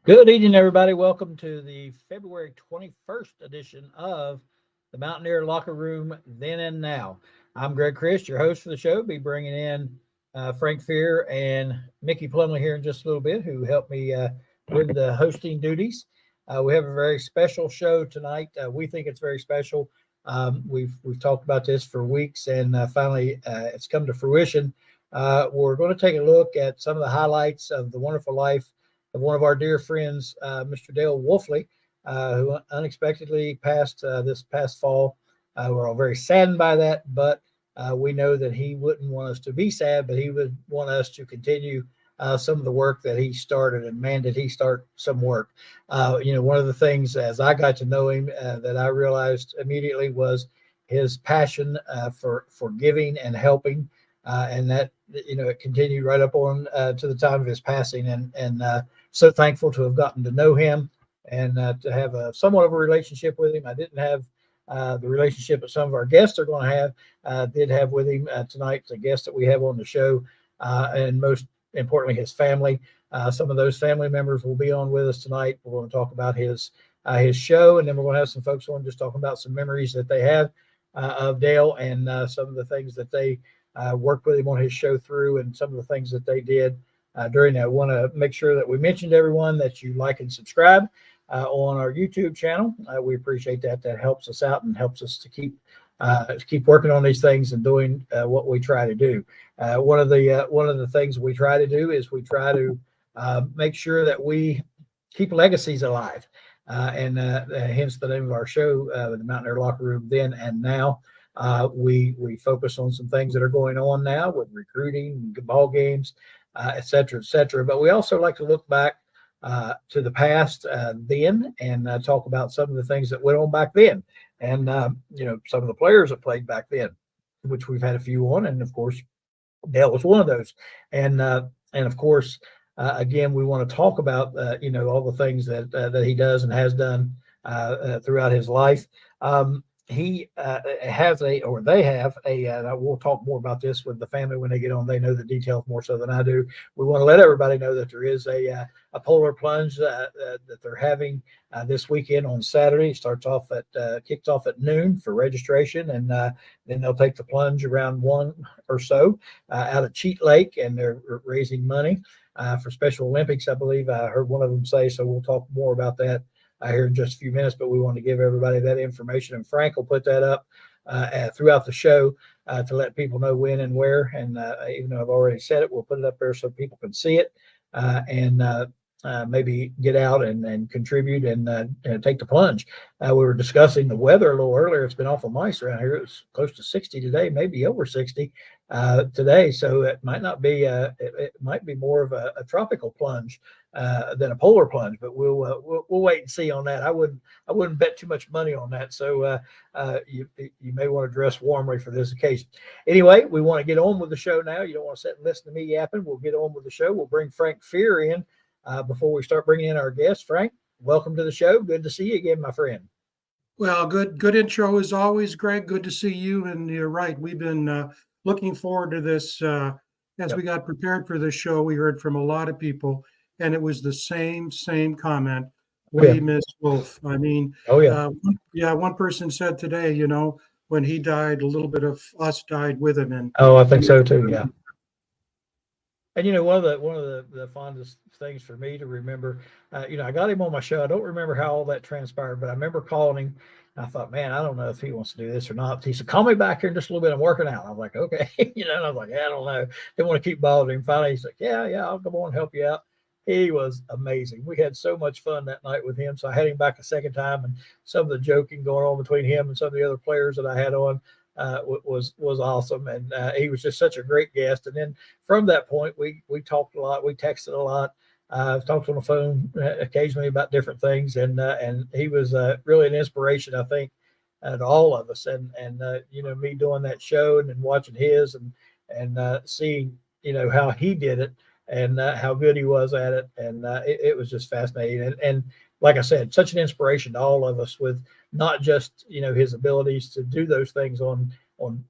Good evening, everybody. Welcome to the February 21st edition of the Mountaineer Locker Room Then and Now. I'm Greg Christ, your host for the show. Be bringing in Frank Fear and Mickey Plumley here in just a little bit, who helped me with the hosting duties. We have a very special show tonight. We think it's very special. We've talked about this for weeks, and finally it's come to fruition. We're going to take a look at some of the highlights of the wonderful life of one of our dear friends, Mr. Dale Wolfley, who unexpectedly passed this past fall. We're all very saddened by that, but we know that he wouldn't want us to be sad, but he would want us to continue some of the work that he started, and man, did he start some work. One of the things as I got to know him that I realized immediately was his passion for giving and helping, and that it continued right up on to the time of his passing, and so thankful to have gotten to know him and to have a somewhat of a relationship with him. I didn't have the relationship that some of our guests are going to have. Did have with him tonight, the guest that we have on the show, and most importantly, his family. Some of those family members will be on with us tonight. We're going to talk about his show, and then we're going to have some folks on just talking about some memories that they have of Dale, and some of the things that they worked with him on his show through, and some of the things that they did during that. I want to make sure that we mentioned to everyone that you like and subscribe on our YouTube channel. We appreciate that. That helps us out and helps us to keep working on these things and doing what we try to do. One of the things we try to do is we try to make sure that we keep legacies alive, and hence the name of our show, the Mountaineer Locker Room Then and Now. We focus on some things that are going on now with recruiting, ball games, et cetera, et cetera. But we also like to look back to the past then, and talk about some of the things that went on back then, and some of the players that played back then, which we've had a few on, and of course Dale was one of those. And of course, again, we want to talk about all the things that he does and has done throughout his life. He has they have we'll talk more about this with the family when they get on. They know the details more so than I do. We want to let everybody know that there is a polar plunge that they're having this weekend on Saturday. Kicks off at noon for registration, and then they'll take the plunge around 1 or so out at Cheat Lake, and they're raising money for Special Olympics, I believe I heard one of them say. So we'll talk more about that here in just a few minutes, but we want to give everybody that information, and Frank will put that up throughout the show to let people know when and where. And even though I've already said it, we'll put it up there so people can see it and maybe get out and contribute and take the plunge. We were discussing the weather a little earlier. It's been awful nice around here. It was close to 60 today, maybe over 60 today. So it might not be it might be more of a tropical plunge than a polar plunge, but we'll wait and see on that. I wouldn't bet too much money on that. So you may want to dress warmly for this occasion. Anyway, we want to get on with the show now. You don't want to sit and listen to me yapping. We'll get on with the show. We'll bring Frank Fear in before we start bringing in our guests. Frank, welcome to the show. Good to see you again, my friend. Well, good intro as always, Greg. Good to see you. And you're right. We've been looking forward to this as we got prepared for this show. We heard from a lot of people, and it was the same comment. We miss Wolf. I mean, one person said today, when he died, a little bit of us died with him. And I think so too. Yeah. And one of the fondest things for me to remember, I got him on my show. I don't remember how all that transpired, but I remember calling him. And I thought, man, I don't know if he wants to do this or not. He said, call me back here in just a little bit. I'm working out. I'm like, okay. And I was like, I don't know. Didn't want to keep bothering him. Finally, he's like, yeah, I'll come on and help you out. He was amazing. We had so much fun that night with him. So I had him back a second time, and some of the joking going on between him and some of the other players that I had on was awesome. And he was just such a great guest. And then from that point, we talked a lot. We texted a lot. Talked on the phone occasionally about different things. And he was really an inspiration, I think, to all of us. And me doing that show and then watching his and seeing, how he did it and how good he was at it. And it was just fascinating. And like I said, such an inspiration to all of us, with not just, his abilities to do those things on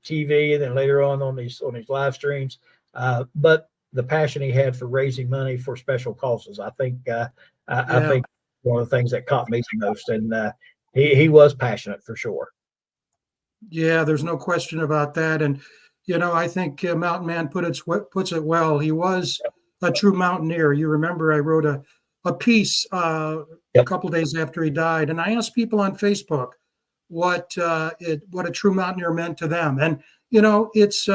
TV and then later on these live streams, but the passion he had for raising money for special causes. I think I think one of the things that caught me the most, and he was passionate for sure. Yeah, there's no question about that. And, I think Mountain Man puts it well. He was a true mountaineer. You remember I wrote a piece a couple days after he died, and I asked people on Facebook what a true mountaineer meant to them. And, it's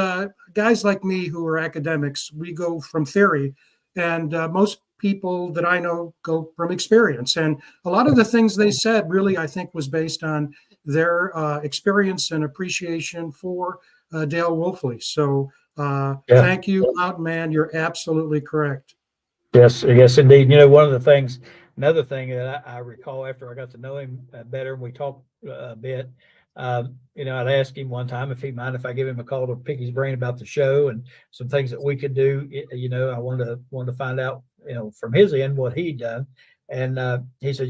guys like me who are academics, we go from theory, and most people that I know go from experience. And a lot of the things they said really, I think, was based on their experience and appreciation for Dale Wolfley. So thank you, Mountain Man. You're absolutely correct. Yes, indeed. One of the things, another thing that I recall after I got to know him better, and we talked a bit, I'd ask him one time if he'd mind if I give him a call to pick his brain about the show and some things that we could do. I wanted to find out, from his end what he'd done. And he said,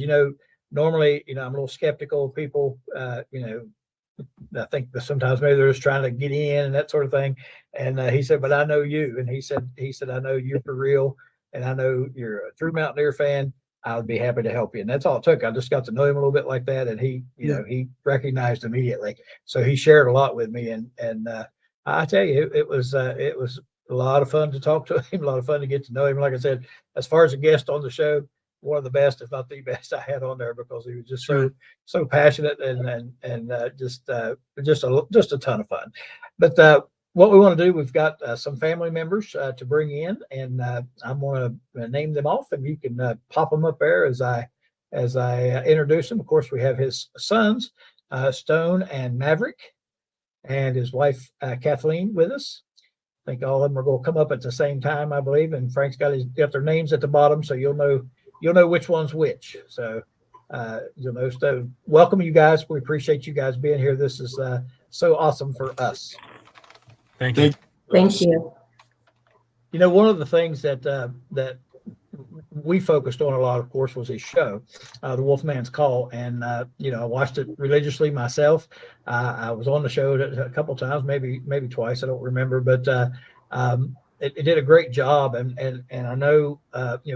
normally, I'm a little skeptical of people, I think that sometimes maybe they're just trying to get in and that sort of thing. And he said, but I know you. And he said, I know you for real. And I know you're a true Mountaineer fan. I would be happy to help you. And that's all it took. I just got to know him a little bit like that. And he, he recognized immediately. So he shared a lot with me. And I tell you, it was a lot of fun to talk to him, a lot of fun to get to know him. Like I said, as far as a guest on the show, one of the best, if not the best, I had on there because he was just so passionate and just a ton of fun. But what we want to do, we've got some family members to bring in, and I'm going to name them off, and you can pop them up there as I introduce them. Of course, we have his sons, Stone and Maverick, and his wife Kathleen with us. I think all of them are going to come up at the same time, I believe. And Frank's got their names at the bottom, so you'll know which one's which. So you'll know. So welcome, you guys. We appreciate you guys being here. This is so awesome for us. Thank you. Thank you. One of the things that we focused on a lot, of course, was his show, The Wolfman's Call. And, I watched it religiously myself. I was on the show a couple of times, maybe twice. I don't remember, but it did a great job. And I know,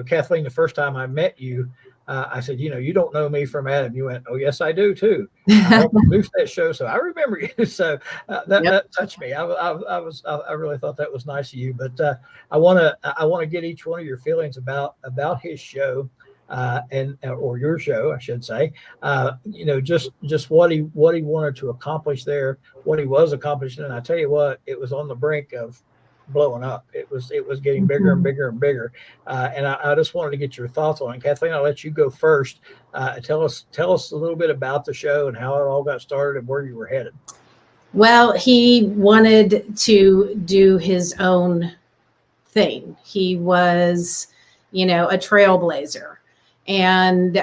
Kathleen, the first time I met you, I said, you don't know me from Adam. You went, oh, yes, I do, too. I helped produce that show, so I remember you. So that touched me. I really thought that was nice of you. But I want to get each one of your feelings about his show, or your show, I should say. Just what he wanted to accomplish there, what he was accomplishing. And I tell you what, it was on the brink of blowing up. It was getting bigger and bigger and bigger. And I just wanted to get your thoughts on it. Kathleen, I'll let you go first. Tell us a little bit about the show and how it all got started and where you were headed. Well, he wanted to do his own thing. He was, a trailblazer. And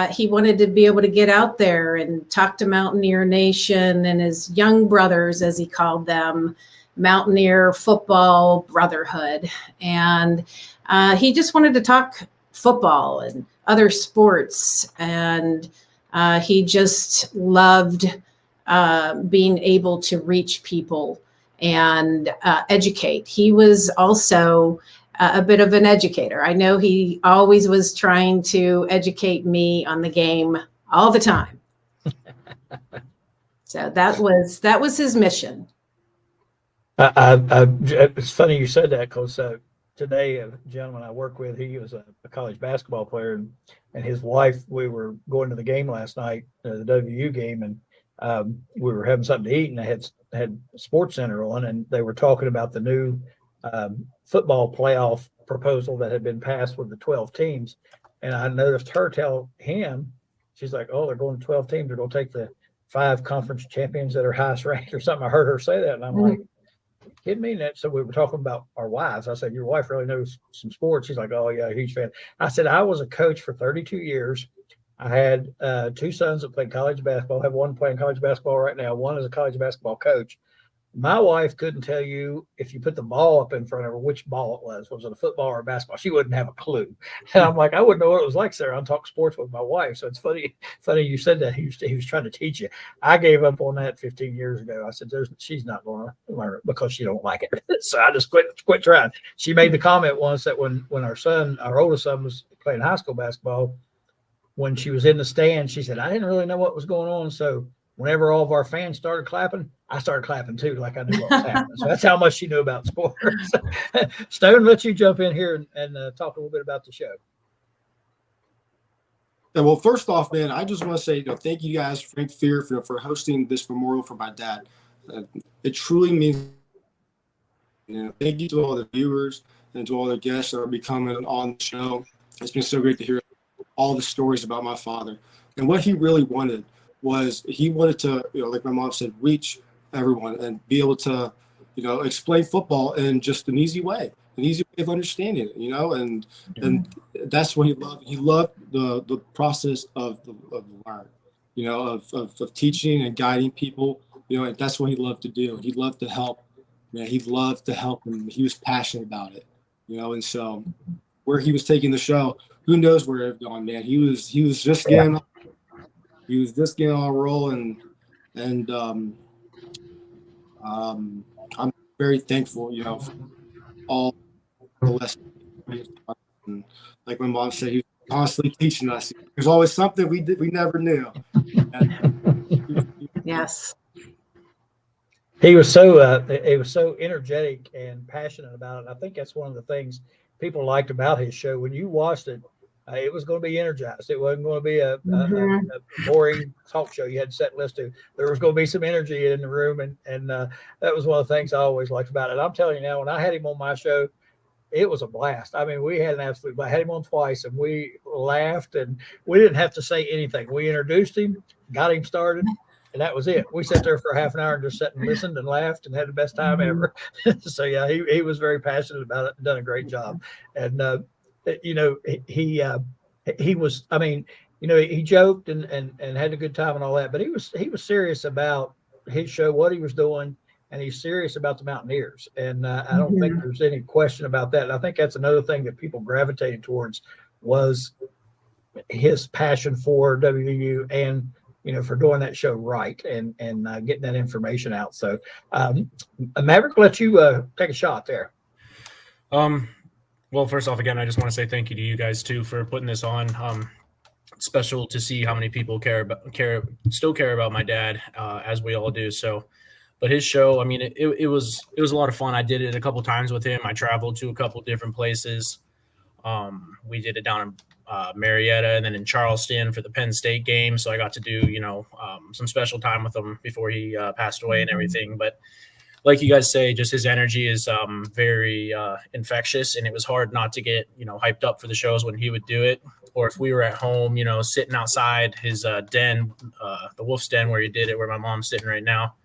he wanted to be able to get out there and talk to Mountaineer Nation and his young brothers, as he called them, Mountaineer Football Brotherhood. And he just wanted to talk football and other sports. And he just loved being able to reach people and educate. He was also a bit of an educator. I know he always was trying to educate me on the game all the time. So that was his mission. It's funny you said that because today a gentleman I work with, he was a college basketball player, and his wife, we were going to the game last night, the WU game, and we were having something to eat, and they had Sports Center on, and they were talking about the new football playoff proposal that had been passed with the 12 teams. And I noticed her tell him, she's like, oh, they're going to 12 teams. They're going to take the 5 conference champions that are highest ranked or something. I heard her say that. And I'm like, kidding me? And so we were talking about our wives. I said, your wife really knows some sports. She's like, oh, yeah, huge fan. I said, I was a coach for 32 years. I had 2 sons that played college basketball. I have one playing college basketball right now. One is a college basketball coach. My wife couldn't tell you if you put the ball up in front of her, which ball it was. Was it a football or a basketball? She wouldn't have a clue. And I'm like, I wouldn't know what it was like, sir. I talk sports with my wife. So it's funny you said that. He was trying to teach you. I gave up on that 15 years ago. I said, she's not going to learn it because she don't like it. So I just quit trying. She made the comment once that when our oldest son was playing high school basketball, when she was in the stand, she said, I didn't really know what was going on. So whenever all of our fans started clapping, I started clapping too, like I knew what was happening. So that's how much she knew about sports. Stone, let you jump in here and talk a little bit about the show. Yeah, well, first off, man, I just want to say, thank you guys, Frank Fear, for hosting this memorial for my dad. It truly means, thank you to all the viewers and to all the guests that are becoming on the show. It's been so great to hear all the stories about my father. And what he really wanted was he wanted to, like my mom said, reach everyone and be able to, explain football in just an easy way of understanding it, and that's what he loved. He loved the process of learn, of teaching and guiding people, and that's what he loved to do. He loved to help, man. He loved to help, and he was passionate about it, and so where he was taking the show, who knows where it had gone, man. He was just getting on a roll, and I'm very thankful, for all the lessons. And like my mom said, he was constantly teaching us. There's always something we never knew. Yes. He was so energetic and passionate about it. I think that's one of the things people liked about his show. When you watched it, it was going to be energized. It wasn't going to be a boring talk show you had to set list to. There was going to be some energy in the room, and that was one of the things I always liked about it. I'm telling you now, when I had him on my show, it was a blast. I mean, we had an absolute blast. I had him on twice, and we laughed, and we didn't have to say anything. We introduced him, got him started, and that was it. We sat there for half an hour and just sat and listened and laughed and had the best time ever. So yeah, he was very passionate about it and done a great job. And he was, I mean, he joked and had a good time and all that, but he was serious about his show, what he was doing, and he's serious about the Mountaineers. And I don't think there's any question about that. And I think that's another thing that people gravitated towards was his passion for WVU and, for doing that show right and getting that information out. So Maverick, let you take a shot there. Well, first off, again, I just want to say thank you to you guys too for putting this on. Special to see how many people still care about my dad, as we all do. So, but his show, I mean, it was a lot of fun. I did it a couple times with him. I traveled to a couple different places. We did it down in Marietta and then in Charleston for the Penn State game. So I got to do, some special time with him before he passed away and everything. But like you guys say, just his energy is very infectious, and it was hard not to get, hyped up for the shows when he would do it. Or if we were at home, sitting outside his den, the Wolf's Den where he did it, where my mom's sitting right now.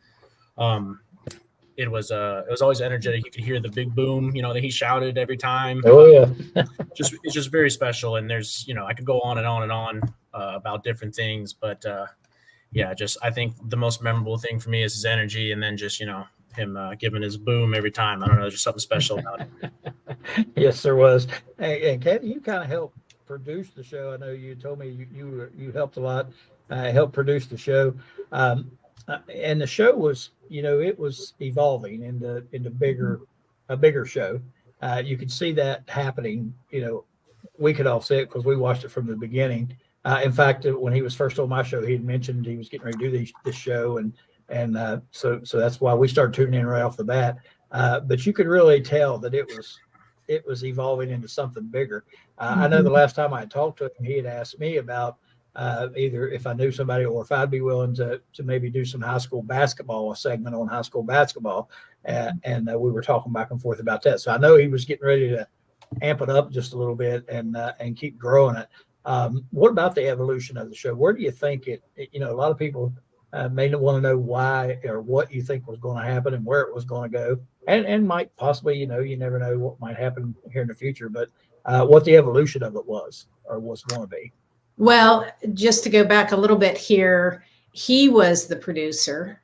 It was always energetic. You could hear the big boom, that he shouted every time. Oh yeah. It's just very special. And there's, I could go on and on and on about different things, but I think the most memorable thing for me is his energy, and then just, him giving his boom every time. I don't know, there's just something special about it. Yes, there was. And Kathy, you kind of helped produce the show. I know you told me you helped a lot, helped produce the show. And the show was, it was evolving into a bigger show. You could see that happening. We could all see it because we watched it from the beginning. In fact, when he was first on my show, he had mentioned he was getting ready to do this show, and so that's why we started tuning in right off the bat. But you could really tell that it was evolving into something bigger. I know the last time I talked to him, he had asked me about either if I knew somebody or if I'd be willing to maybe do some high school basketball, a segment on high school basketball. And we were talking back and forth about that. So I know he was getting ready to amp it up just a little bit and keep growing it. What about the evolution of the show? Where do you think it a lot of people may not want to know why or what you think was going to happen and where it was going to go, and might possibly, you never know what might happen here in the future, but what the evolution of it was or was going to be. Well, just to go back a little bit here, he was the producer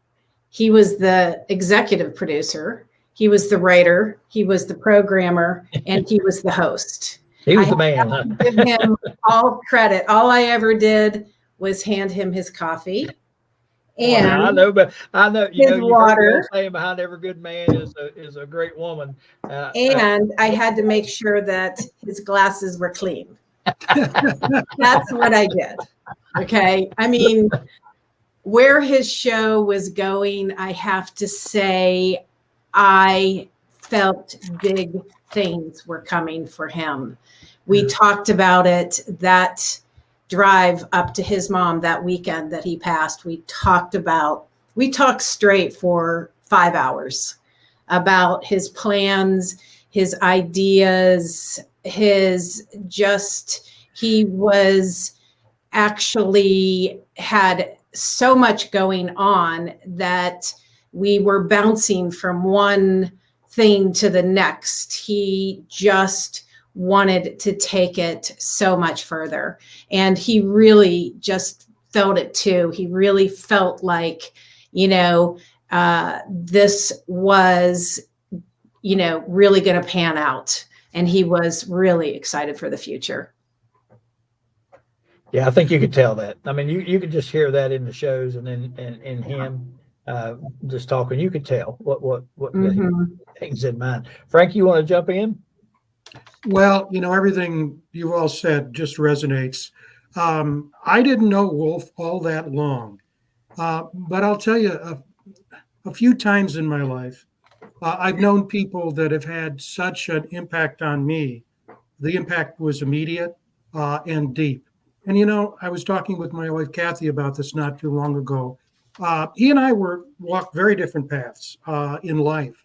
He was the executive producer. He was the writer. He was the programmer, and he was the host. He was I the man. have to give him all credit. All I ever did was hand him his coffee and I know, but I know his you've heard the old water. saying, behind every good man is a great woman. And I had to make sure that his glasses were clean. That's what I did. Okay. I mean, where his show was going, I have to say, I felt big things were coming for him. We talked about it, that drive up to his mom that weekend that he passed. We talked straight for 5 hours about his plans, his ideas, he was actually had so much going on that we were bouncing from one thing to the next. He just wanted to take it so much further. And he really just felt it too. He really felt like, this was, really going to pan out. And he was really excited for the future. Yeah, I think you could tell that. I mean, you could just hear that in the shows, and then in him just talking, you could tell what things in mind. Frank, you want to jump in? Well, everything you all said just resonates. I didn't know Wolf all that long, but I'll tell you, a few times in my life, I've known people that have had such an impact on me. The impact was immediate and deep. And, I was talking with my wife, Kathy, about this not too long ago. He and I walked very different paths in life.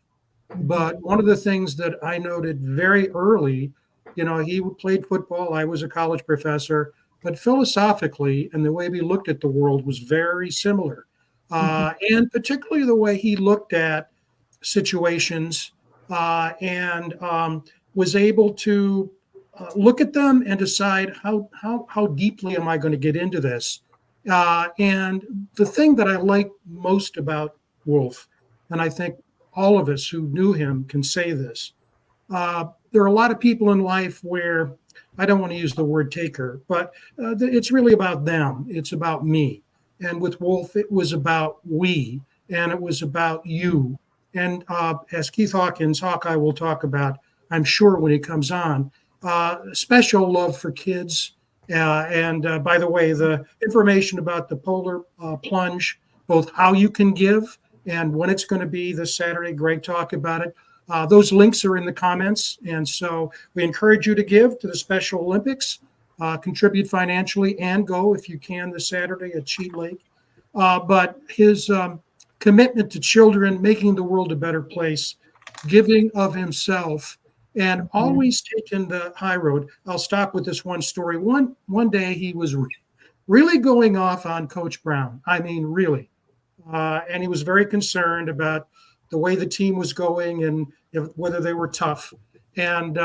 But one of the things that I noted very early, he played football. I was a college professor. But philosophically, and the way we looked at the world was very similar. And particularly the way he looked at situations and was able to look at them and decide how deeply am I going to get into this. And the thing that I like most about Wolf, and I think all of us who knew him can say this, there are a lot of people in life where, I don't want to use the word taker, but it's really about them. It's about me. And with Wolf, it was about we, and it was about you. And as Keith Hawkeye will talk about, I'm sure when he comes on, special love for kids. And by the way, the information about the polar plunge, both how you can give and when it's going to be this Saturday, Greg talked about it. Those links are in the comments. And so we encourage you to give to the Special Olympics, contribute financially, and go if you can this Saturday at Cheat Lake. But his commitment to children, making the world a better place, giving of himself, and always taking the high road. I'll stop with this one story. One day he was really going off on Coach Brown. I mean, really. And he was very concerned about the way the team was going and whether they were tough. And,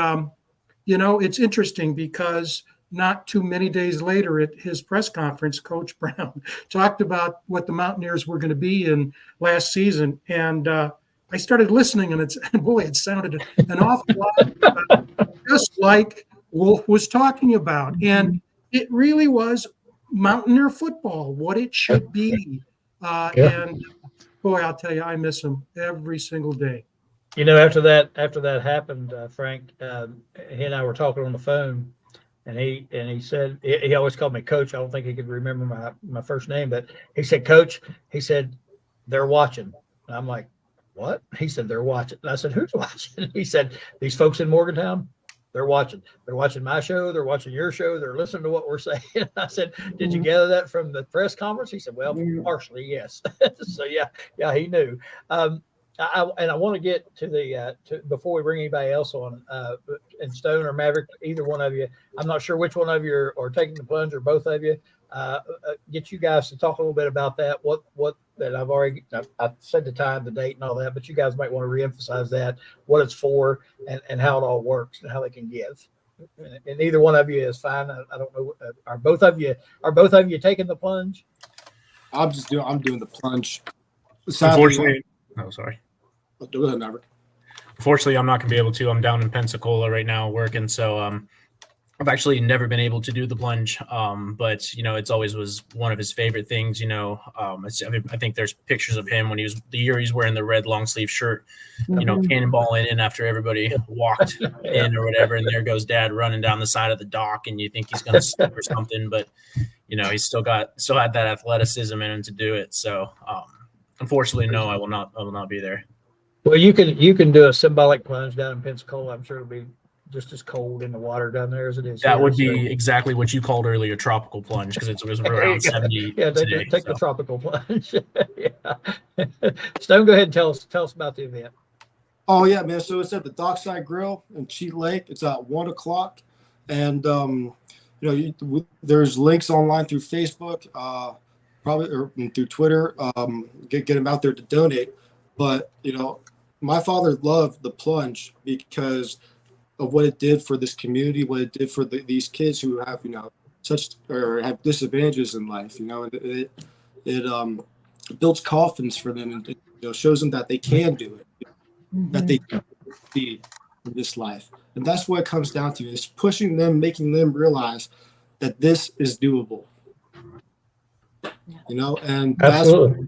it's interesting because not too many days later at his press conference, Coach Brown talked about what the Mountaineers were going to be in last season. And I started listening, and it sounded an awful lot just like Wolf was talking about. And it really was Mountaineer football, what it should be. And boy, I'll tell you, I miss him every single day. After that happened, Frank, he and I were talking on the phone, and he said, he always called me Coach. I don't think he could remember my first name, but he said, Coach, he said, they're watching. And I'm like, what? He said, they're watching. And I said, who's watching? He said, these folks in Morgantown, they're watching. They're watching my show. They're watching your show. They're listening to what we're saying. I said, did you gather that from the press conference? He said, well, partially, yes. So yeah, he knew. I want to get to before we bring anybody else on, and Stone or Maverick, either one of you. I'm not sure which one of you are taking the plunge, or both of you. Get you guys to talk a little bit about that. What that I've said the time, the date, and all that, but you guys might want to reemphasize that, what it's for, and how it all works, and how they can give. And either one of you is fine. I don't know. Are both of you taking the plunge? I'm doing the plunge. Sadly, Unfortunately, oh, sorry. go ahead, Maverick. Unfortunately, I'm not going to be able to. I'm down in Pensacola right now working, so I've actually never been able to do the plunge, but it's always was one of his favorite things. I think there's pictures of him when he was the year he's wearing the red long sleeve shirt, cannonballing in after everybody walked in or whatever, and there goes Dad running down the side of the dock, and you think he's going to slip or something, but he's still had that athleticism in him to do it. So, unfortunately, no, I will not be there. Well, you can do a symbolic plunge down in Pensacola. I'm sure it'll be just as cold in the water down there as it is. That would be exactly what you called earlier, tropical plunge, because it was around 70. Yeah, today, take the tropical plunge. Yeah. Stone, go ahead and tell us about the event. Oh yeah, man. So it's at the Dockside Grill in Cheat Lake. It's at 1:00, and there's links online through Facebook, probably or through Twitter. Get them out there to donate. But my father loved the plunge because of what it did for this community, what it did for these kids who have such or have disadvantages in life. It builds confidence for them and shows them that they can do it, that they can succeed in this life. And that's what it comes down to, is pushing them, making them realize that this is doable. And Absolutely.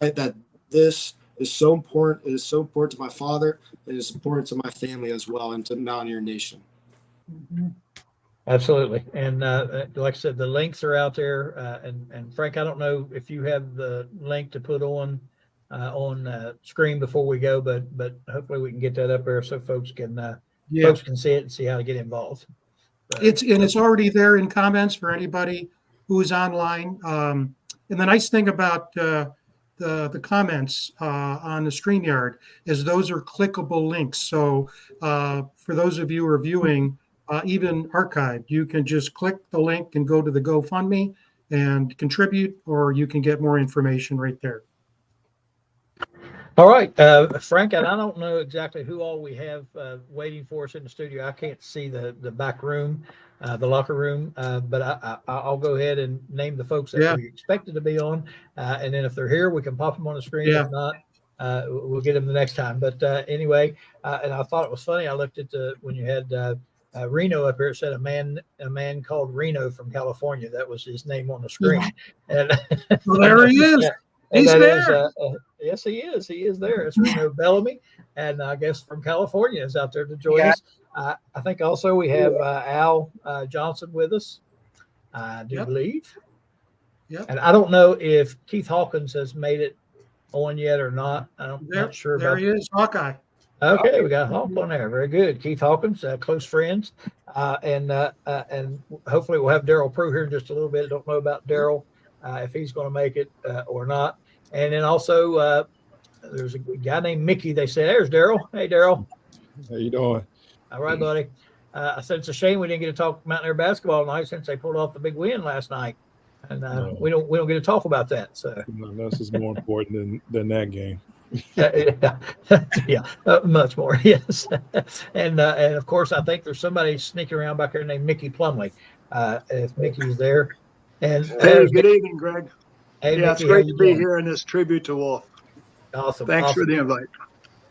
that this is so important. It is so important to my father. It is important to my family as well, and to Mountaineer Nation. Absolutely. And like I said, the links are out there. And Frank, I don't know if you have the link to put on screen before we go, but hopefully we can get that up there so folks can see it and see how to get involved. It's already there in comments for anybody who is online. And the nice thing about the comments on the StreamYard is those are clickable links. So for those of you who are viewing, even archived, you can just click the link and go to the GoFundMe and contribute, or you can get more information right there. All right, Frank, and I don't know exactly who all we have waiting for us in the studio. I can't see the back room, the locker room, but I'll go ahead and name the folks that we expected to be on, and then if they're here, we can pop them on the screen. If not, we'll get them the next time. But anyway, and I thought it was funny. I looked at when you had Reno up here. It said a man called Reno from California. That was his name on the screen. And well, there he is. He's there. Yes, he is. He is there. It's Reno Bellamy, and I guess from California is out there to join us. I think also we have Al Johnson with us. I do believe. Yep. And I don't know if Keith Hawkins has made it on yet or not. Not sure about. There he is, Hawkeye. Okay, we got Hawk on there. Very good. Keith Hawkins, close friends, and hopefully we'll have Daryl Prue here in just a little bit. I don't know about Daryl. If he's going to make it or not. And then also there's a guy named Mickey. They said, there's Daryl. Hey, Daryl. How you doing? All right, buddy. I said it's a shame we didn't get to talk Mountaineer basketball tonight since they pulled off the big win last night. And we don't get to talk about that. So this is more important than that game. Much more, yes. And of course, I think there's somebody sneaking around back there named Mickey Plumley. If Mickey's there. And hey, good evening, Greg. Hey, yeah, Mickey, it's great to be here in this tribute to Wolf. Awesome. Thanks for the invite.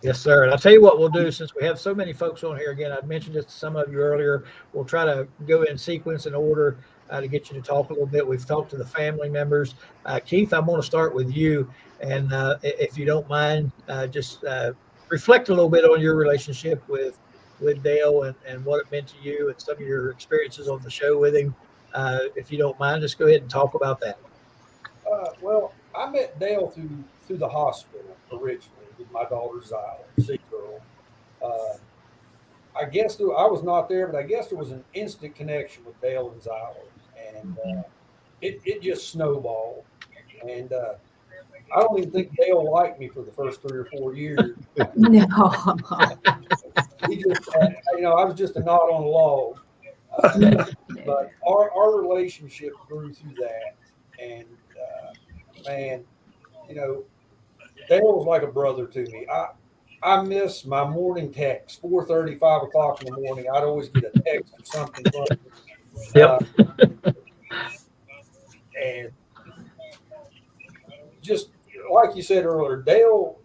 Yes, sir. And I'll tell you what we'll do, since we have so many folks on here. Again, I mentioned this to some of you earlier. We'll try to go in sequence and order to get you to talk a little bit. We've talked to the family members. Keith, I'm going to start with you. And if you don't mind, just reflect a little bit on your relationship with Dale and what it meant to you and some of your experiences on the show with him. If you don't mind, just go ahead and talk about that. Well, I met Dale through the hospital originally with my daughter Zyla, sick girl. I guess I was not there, but I guess there was an instant connection with Dale and Zyla, and it just snowballed. And I don't even think Dale liked me for the first 3 or 4 years. No. He just, I was just a knot on a log. But our relationship grew through that, and man, Dale was like a brother to me. I miss my morning text, 4:30, 5 o'clock in the morning. I'd always get a text or something from him. Yep. And just like you said earlier, Dale,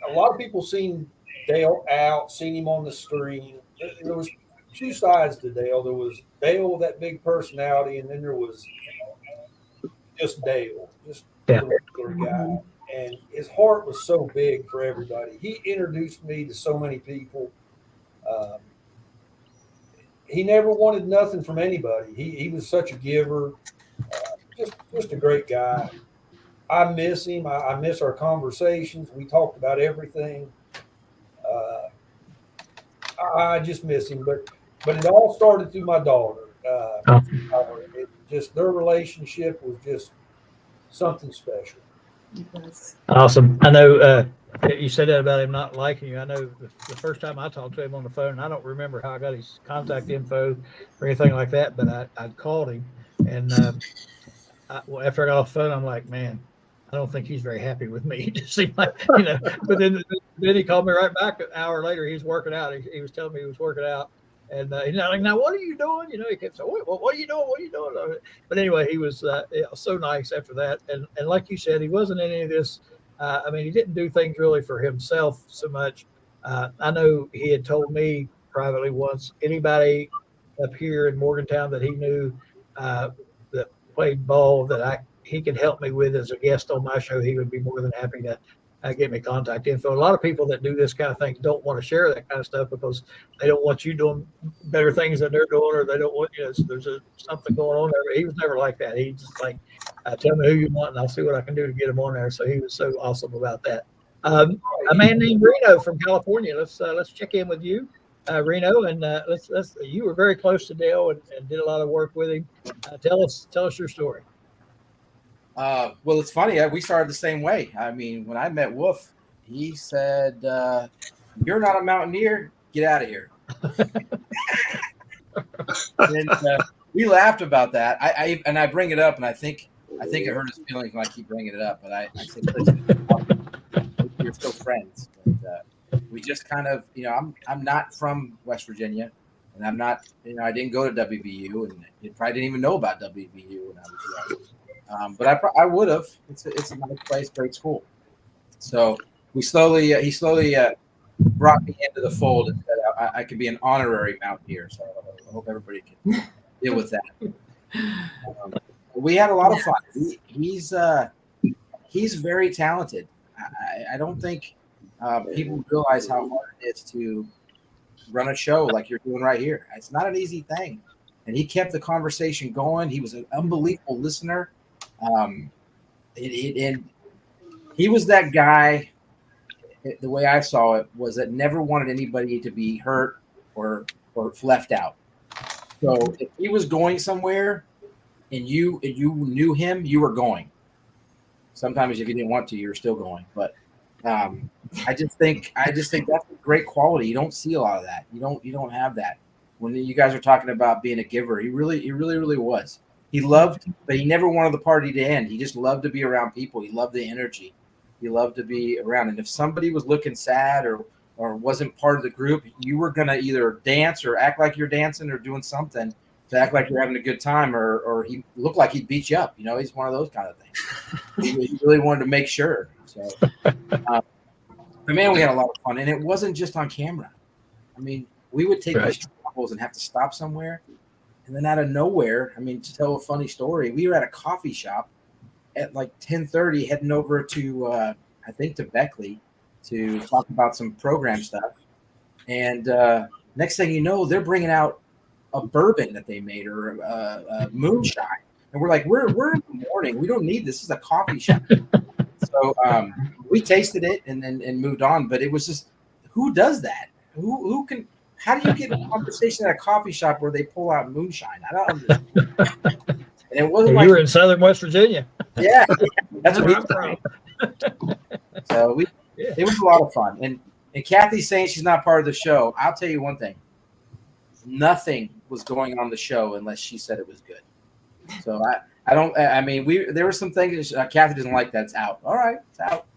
a lot of people seen Dale out, seen him on the screen. There was two sides to Dale. There was Dale with that big personality, and then there was just Dale, just Yeah. the regular guy. And his heart was so big for everybody. He introduced me to so many people. He never wanted nothing from anybody. He was such a giver. Just a great guy. I miss him. I miss our conversations. We talked about everything. I just miss him. But it all started through my daughter. Their relationship was just something special. Awesome. I know you said that about him not liking you. I know the first time I talked to him on the phone, I don't remember how I got his contact info or anything like that, but I called him, and after I got off the phone, I'm like, man, I don't think he's very happy with me. It just seemed like, but then he called me right back an hour later. He was working out. He was telling me he was working out. And he's like, now, what are you doing? He kept saying, what are you doing? What are you doing? But anyway, he was so nice after that. And like you said, he wasn't in any of this. He didn't do things really for himself so much. I know he had told me privately once, anybody up here in Morgantown that he knew that played ball that he could help me with as a guest on my show, he would be more than happy to get me contact info. A lot of people that do this kind of thing don't want to share that kind of stuff because they don't want you doing better things than they're doing, or they don't want there's something going on there. He was never like that. He just like, tell me who you want and I'll see what I can do to get him on there. So he was so awesome about that. A man named Reno from California. Let's check in with you, Reno, and let's you were very close to Dale and did a lot of work with him. Tell us your story. Well, it's funny. We started the same way. I mean, when I met Wolf, he said, "You're not a Mountaineer. Get out of here." And we laughed about that. I bring it up, and I think it hurt his feelings when I keep bringing it up. But I said, "Listen, we're still friends." And, we just kind of, I'm not from West Virginia, and I'm not, I didn't go to WVU, and you probably didn't even know about WVU when I was young. But I would have. It's a nice place, great school. So he slowly brought me into the fold and said I could be an honorary Mountaineer. So I hope everybody can deal with that. We had a lot of fun. He's very talented. I don't think people realize how hard it is to run a show like you're doing right here. It's not an easy thing. And he kept the conversation going. He was an unbelievable listener. And he was that guy. The way I saw it was that never wanted anybody to be hurt or left out. So if he was going somewhere and you knew him, you were going. Sometimes if you didn't want to, you were still going. But I just think that's a great quality. You don't see a lot of that. You don't have that. When you guys are talking about being a giver, he really was. He loved, but he never wanted the party to end. He just loved to be around people. He loved the energy. He loved to be around. And if somebody was looking sad or wasn't part of the group, you were going to either dance or act like you're dancing or doing something to act like you're having a good time, or he looked like he'd beat you up. He's one of those kind of things. He really wanted to make sure. So, but man, we had a lot of fun. And it wasn't just on camera. I mean, we would take these travels and have to stop somewhere. And then out of nowhere, to tell a funny story, we were at a coffee shop at like 10:30, heading over to, I think, to Beckley to talk about some program stuff. And next thing you know, they're bringing out a bourbon that they made or a moonshine. And we're like, we're in the morning. We don't need this. This is a coffee shop. So we tasted it and moved on. But it was just, who does that? Who can? How do you get a conversation at a coffee shop where they pull out moonshine? I don't understand. And it wasn't you were in Southern West Virginia. Yeah, that's where I'm from. So it was a lot of fun. And Kathy's saying she's not part of the show. I'll tell you one thing. Nothing was going on the show unless she said it was good. So there were some things Kathy doesn't like that. It's out. All right, it's out.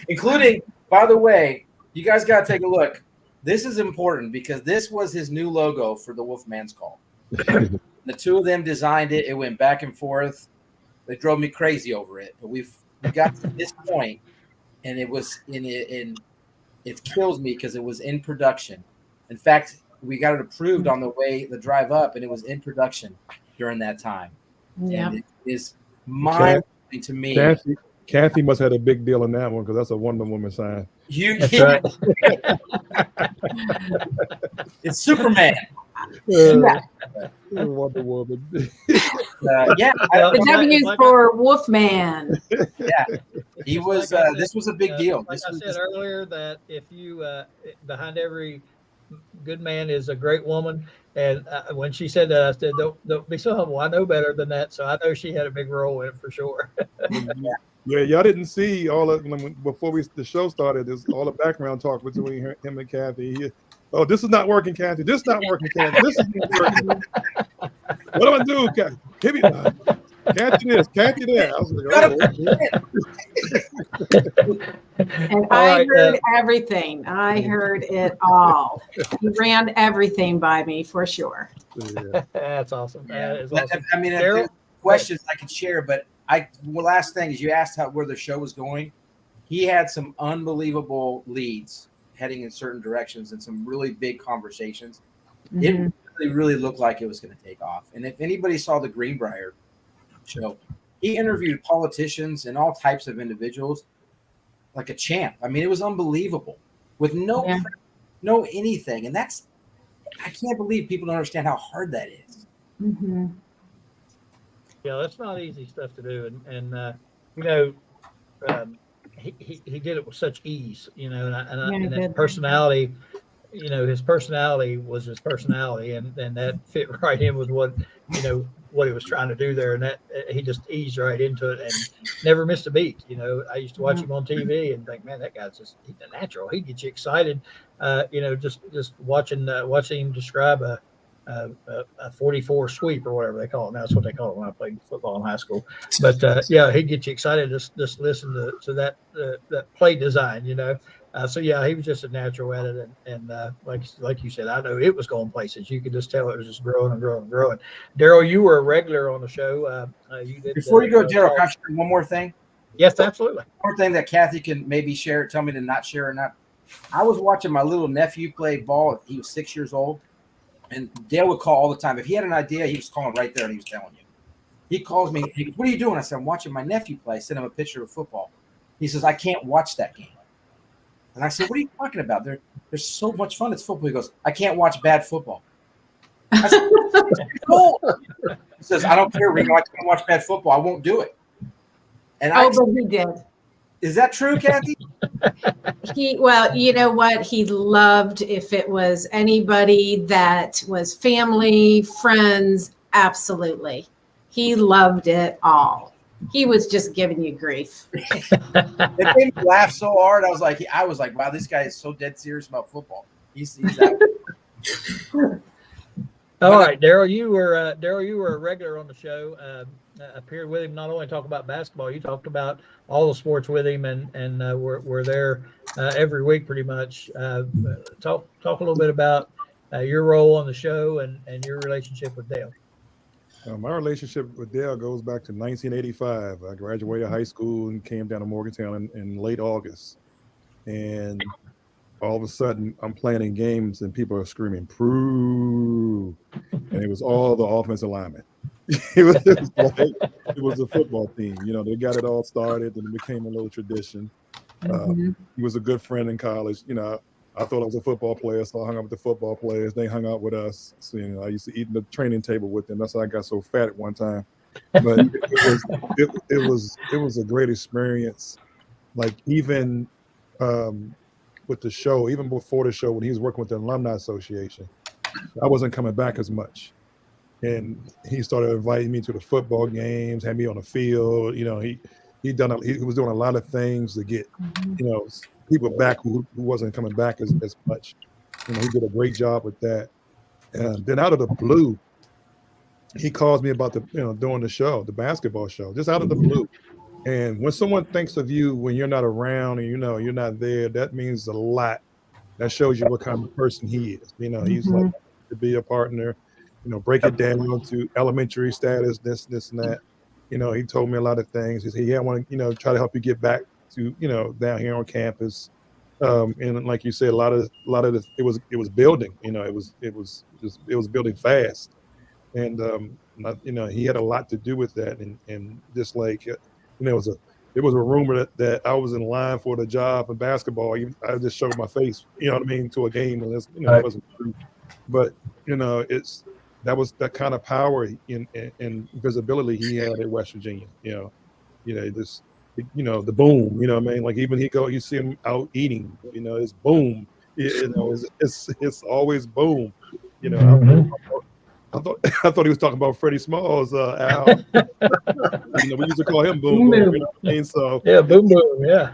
Including, by the way, you guys got to take a look. This is important because this was his new logo for the Wolfman's Call. The two of them designed it. It went back and forth. They drove me crazy over it. But we got to this point, and it was in it kills me because it was in production. In fact, we got it approved on the drive up, and it was in production during that time. Yeah. And it is mind-blowing to me. Kathy must have had a big deal in that one because that's a Wonder Woman sign. That's right. It's Superman. Yeah. Wonder Woman. Yeah, The W is for Wolfman. yeah. He was. Like I said, this was a big deal. Like This I was said earlier, that if you behind every good man is a great woman, and when she said that, I said, "Don't be so humble. I know better than that." So I know she had a big role in it for sure. Yeah, y'all didn't see all of before the show started. There's all the background talk between him and Kathy. Oh, this is not working, Kathy. This is not working, Kathy. This is not working. What do I do, Kathy? Give me Kathy this, Kathy that. I was like, oh. And All I right, heard everything. I heard it all. He ran everything by me for sure. Yeah. That's awesome. Yeah. That is awesome. I mean, if Daryl? there's questions I could share, but last thing is you asked where the show was going. He had some unbelievable leads heading in certain directions and some really big conversations. Mhm. It really looked like it was going to take off. And if anybody saw the Greenbrier show, he interviewed politicians and all types of individuals like a champ. I mean, it was unbelievable with no anything. And I can't believe people don't understand how hard that is. Mhm. Yeah, that's not easy stuff to do, and he did it with such ease, and that personality, his personality was his personality, and that fit right in with what he was trying to do there, and that he just eased right into it and never missed a beat. I used to watch him on TV and think, man, that guy's he's a natural. He gets you excited, just watching him describe a 44 sweep or whatever they call it now. That's what they call it when I played football in high school. But he'd get you excited just listen to that play design, so he was just a natural at it, and like you said, I know it was going places. You could just tell it was just growing and growing and growing. Daryl, you were a regular on the show. You did. Before you go, Daryl, can I share one more thing? Yes, absolutely. One more thing that Kathy can maybe share. Tell me to not share or not. I was watching my little nephew play ball. He was 6 years old. And Dale would call all the time. If he had an idea, he was calling right there and he was telling you. He calls me, hey, what are you doing? I said, I'm watching my nephew play. I sent him a picture of football. He says, I can't watch that game. And I said, what are you talking about? There's so much fun. It's football. He goes, I can't watch bad football. I said, cool. He says, I don't care, Reno. I can't watch bad football. I won't do it. And but he did. Is that true, Kathy? Well, you know what? He loved if it was anybody that was family, friends, absolutely. He loved it all. He was just giving you grief. It made me laugh so hard. I was like, wow, this guy is so dead serious about football. He's out. All right, Daryl, you were a regular on the show. Appeared with him, not only talk about basketball, you talked about all the sports with him, and we're there every week pretty much. Talk a little bit about your role on the show and your relationship with Dale. My relationship with Dale goes back to 1985. I graduated high school and came down to Morgantown in late August, and all of a sudden I'm playing in games and people are screaming "Prue," and it was all the offensive linemen. It was a football team. They got it all started and it became a little tradition. He was a good friend in college. I thought I was a football player, so I hung out with the football players. They hung out with us. So, I used to eat in the training table with them. That's how I got so fat at one time. But it was a great experience. Like even with the show, even before the show, when he was working with the Alumni Association, I wasn't coming back as much. And he started inviting me to the football games, had me on the field. He was doing a lot of things to get, people back who wasn't coming back as much. He did a great job with that. And then out of the blue, he calls me about doing the show, the basketball show, just out of the blue. And when someone thinks of you when you're not around and you're not there, that means a lot. That shows you what kind of person he is. He's like to be a partner. Break it down to elementary status, this and that. he told me a lot of things. He said, "Yeah, I want to, try to help you get back to, down here on campus." And like you said, a lot of it was building. It was building fast, and he had a lot to do with that. And just like it was a rumor that I was in line for the job in basketball. I just showed my face, to a game, and it wasn't true. But that was that kind of power and visibility he had at West Virginia. Just the boom. Like even you see him out eating. It's boom. It's always boom. Mhm. I thought he was talking about Freddie Smalls. Al. We used to call him Boom Boom. Boom. You know what I mean? So Yeah, boom, boom. Yeah.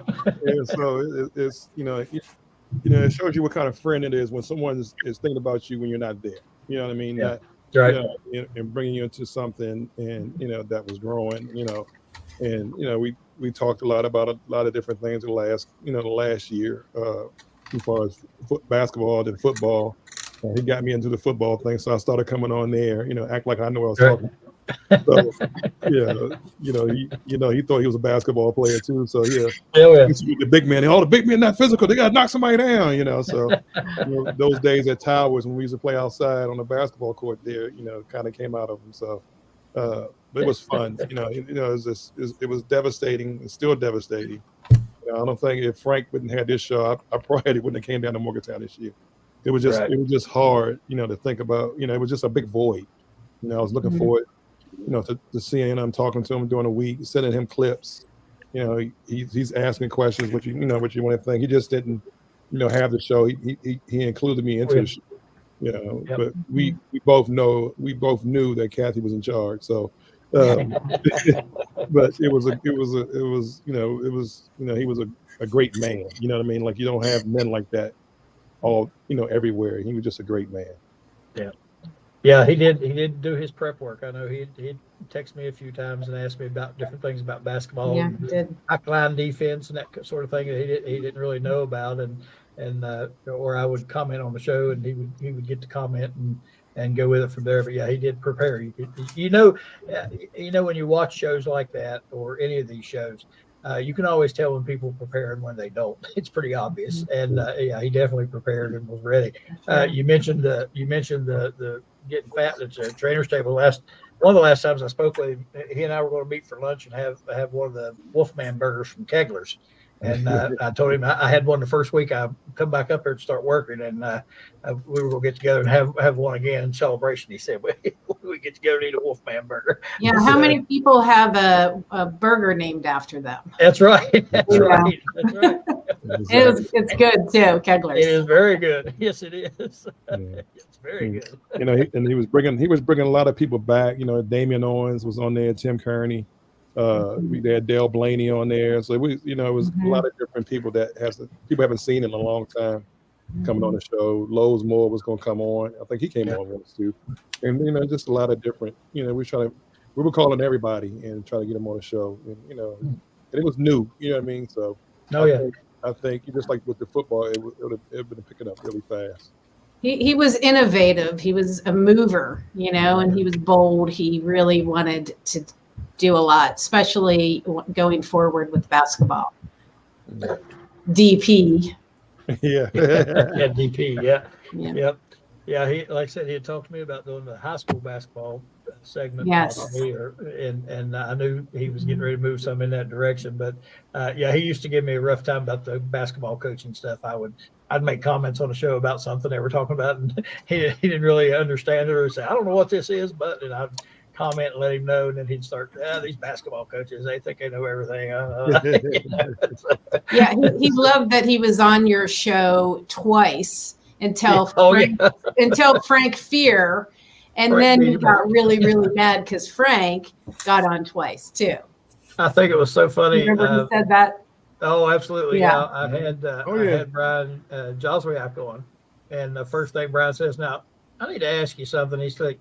so it's it shows you what kind of friend it is when someone is thinking about you when you're not there. You know what I mean? Yeah. Not, Right. and bringing you into something, and that was growing. And we talked a lot about a lot of different things the last year, as far as basketball and football. He got me into the football thing, so I started coming on there. Act like I know what I was Right. talking about. So he thought he was a basketball player too. So yeah, Yeah. the big man. All the big men not physical. They got to knock somebody down. So those days at Towers when we used to play outside on the basketball court there, kind of came out of them. So, but it was fun. It was devastating. It's still devastating. I don't think if Frank wouldn't have this show, I probably wouldn't have came down to Morgantown this year. It was just Right. it was just hard, to think about. It was just a big void. I was looking forward, to seeing him, talking to him during the week, sending him clips. He's asking questions, what you want to think. He just didn't, have the show. He included me into the show. Yep. But we both knew that Kathy was in charge. So, but he was a great man. You know what I mean? Like you don't have men like that all everywhere. He was just a great man. Yeah, he did do his prep work. I know he'd text me a few times and asked me about different things about basketball, Yeah, he did. backline defense and that sort of thing that he didn't really know about, and or I would comment on the show and he would get to comment and go with it from there. But yeah, he did prepare. When you watch shows like that or any of these shows, you can always tell when people prepare and when they don't. It's pretty obvious. And yeah, he definitely prepared and was ready. You mentioned the getting fat at the trainer's table. One of the last times I spoke with him, he and I were going to meet for lunch and have one of the Wolfman burgers from Kegler's. And I told him I had one the first week I come back up here to start working, and we were going to get together and have one again in celebration. He said, we get together and eat a Wolfman burger. Yeah, how many people have a burger named after them? That's right. That's Yeah. right. That's right. It's good too, Kegler's. It is very good. Yes, it is. Yeah. It's very good. He was bringing a lot of people back. Damian Owens was on there, Tim Kearney. We had Dale Blaney on there, so it was a lot of different people that people haven't seen in a long time coming on the show. Lowe's Moore was going to come on. I think he came on once too, and just a lot of different. We were calling everybody and trying to get them on the show, and it was new. You know what I mean? So I think just like with the football, it would have been picking up really fast. He was innovative. He was a mover, and he was bold. He really wanted to do a lot, especially going forward with basketball. DP. Yeah. Yeah, DP. Yeah. Yeah. Yep. Yeah. He, like I said, he had talked to me about doing the high school basketball segment. Yes. Possibly, and I knew he was getting ready to move some in that direction. But yeah, he used to give me a rough time about the basketball coaching stuff. I'd make comments on the show about something they were talking about, and he didn't really understand it or say, I don't know what this is, and I'd comment and let him know, and then he'd start, these basketball coaches, they think they know everything. Yeah, he loved that he was on your show twice until Frank Fear, and then he got really, really mad because Frank got on twice too. I think it was so funny. You remember he said that? Oh, absolutely. Yeah. I had Brian Joswiak on, and the first thing Brian says, now, I need to ask you something. He's like,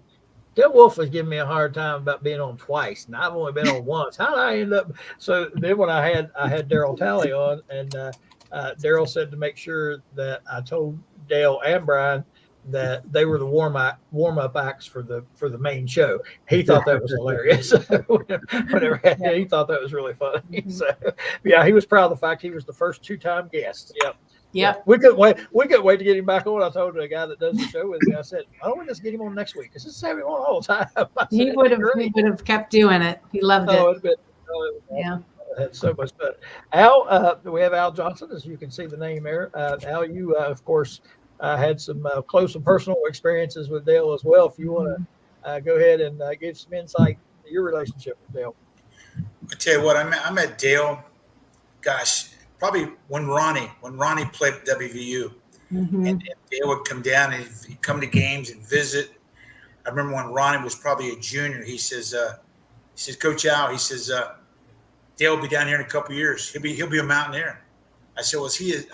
Dale Wolfley's giving me a hard time about being on twice, and I've only been on once. How did I end up? So then when I had Daryl Talley on, and Daryl said to make sure that I told Dale and Brian that they were the warm up acts for the main show. He thought that was hilarious. Whenever he thought that was really funny. So yeah, he was proud of the fact he was the first 2-time guest. Yep. Yep. We couldn't wait to get him back on. I told the guy that does the show with me, I said, why don't we just get him on next week? Because this is having him on all the time. He would have kept doing it. He loved it. Yeah. Had so much fun. Al, we have Al Johnson, as you can see the name there. Al, you of course had some close and personal experiences with Dale as well. If you want to go ahead and give some insight to your relationship with Dale. I tell you what, I met Dale. Gosh, probably when Ronnie played at WVU, and Dale would come down and he'd come to games and visit. I remember when Ronnie was probably a junior. He says, Coach Al, he says, Dale will be down here in a couple of years. He'll be a Mountaineer. I said, I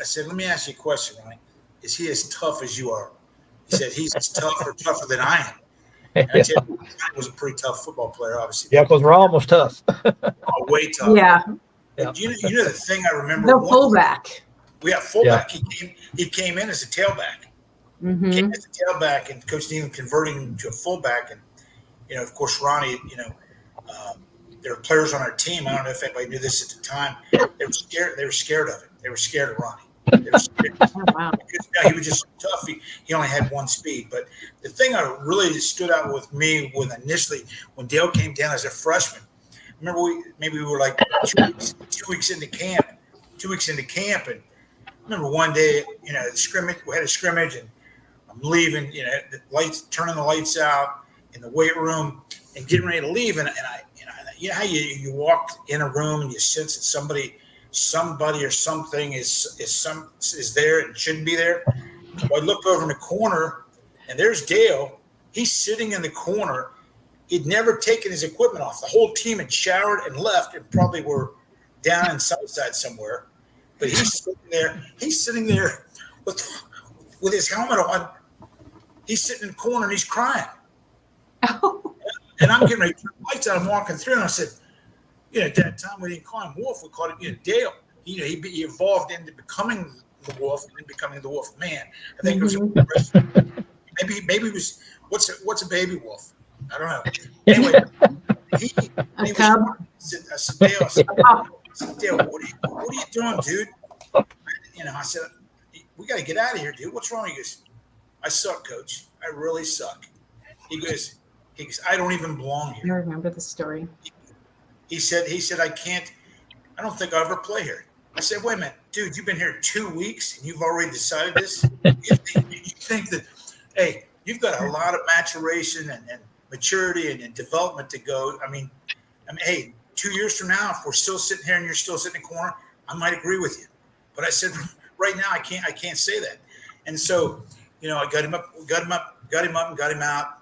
said, let me ask you a question, Ronnie. Is he as tough as you are? He said, he's as tough or tougher than I am. And I tell you, he was a pretty tough football player, obviously. Yeah, because Ron was tough. Way tough. Yeah. And you know the thing I remember. The fullback. We have fullback. Yeah. He came in as a tailback. Came as a tailback, and Coach Nealon converted him to a fullback. And of course, Ronnie. There were players on our team. I don't know if anybody knew this at the time. They were scared. They were scared of it. They were scared of Ronnie. They were scared. Wow. Because, he was just so tough. He only had one speed. But the thing that really stood out with me was initially when Dale came down as a freshman. Remember, we were like 2 weeks into camp. 2 weeks into camp, and I remember one day, scrimmage. We had a scrimmage, and I'm leaving. The lights, turning the lights out in the weight room, and getting ready to leave. And I, how you walk in a room and you sense that somebody or something is there and shouldn't be there. So I look over in the corner, and there's Dale. He's sitting in the corner. He'd never taken his equipment off. The whole team had showered and left, and probably were down in Southside somewhere. But he's sitting there with his helmet on. He's sitting in the corner and he's crying. Oh. And I'm getting ready to turn the lights out. I'm walking through, and I said, at that time we didn't call him Wolf. We called him Dale. He evolved into becoming the Wolf and then becoming the Wolf man. I think it was maybe it was what's a baby wolf? I don't know. Anyway, I said, Dale, what are you doing, dude? I said, we got to get out of here, dude. What's wrong? He goes, I suck, Coach. I really suck. He goes, I don't even belong here. I remember the story. He said, I don't think I'll ever play here. I said, wait a minute, dude, you've been here 2 weeks and you've already decided this? You think that, hey, you've got a lot of maturation and maturity and development to go. I mean, hey, 2 years from now, if we're still sitting here and you're still sitting in the corner, I might agree with you. But I said, right now, I can't say that. And so, I got him up, and got him out.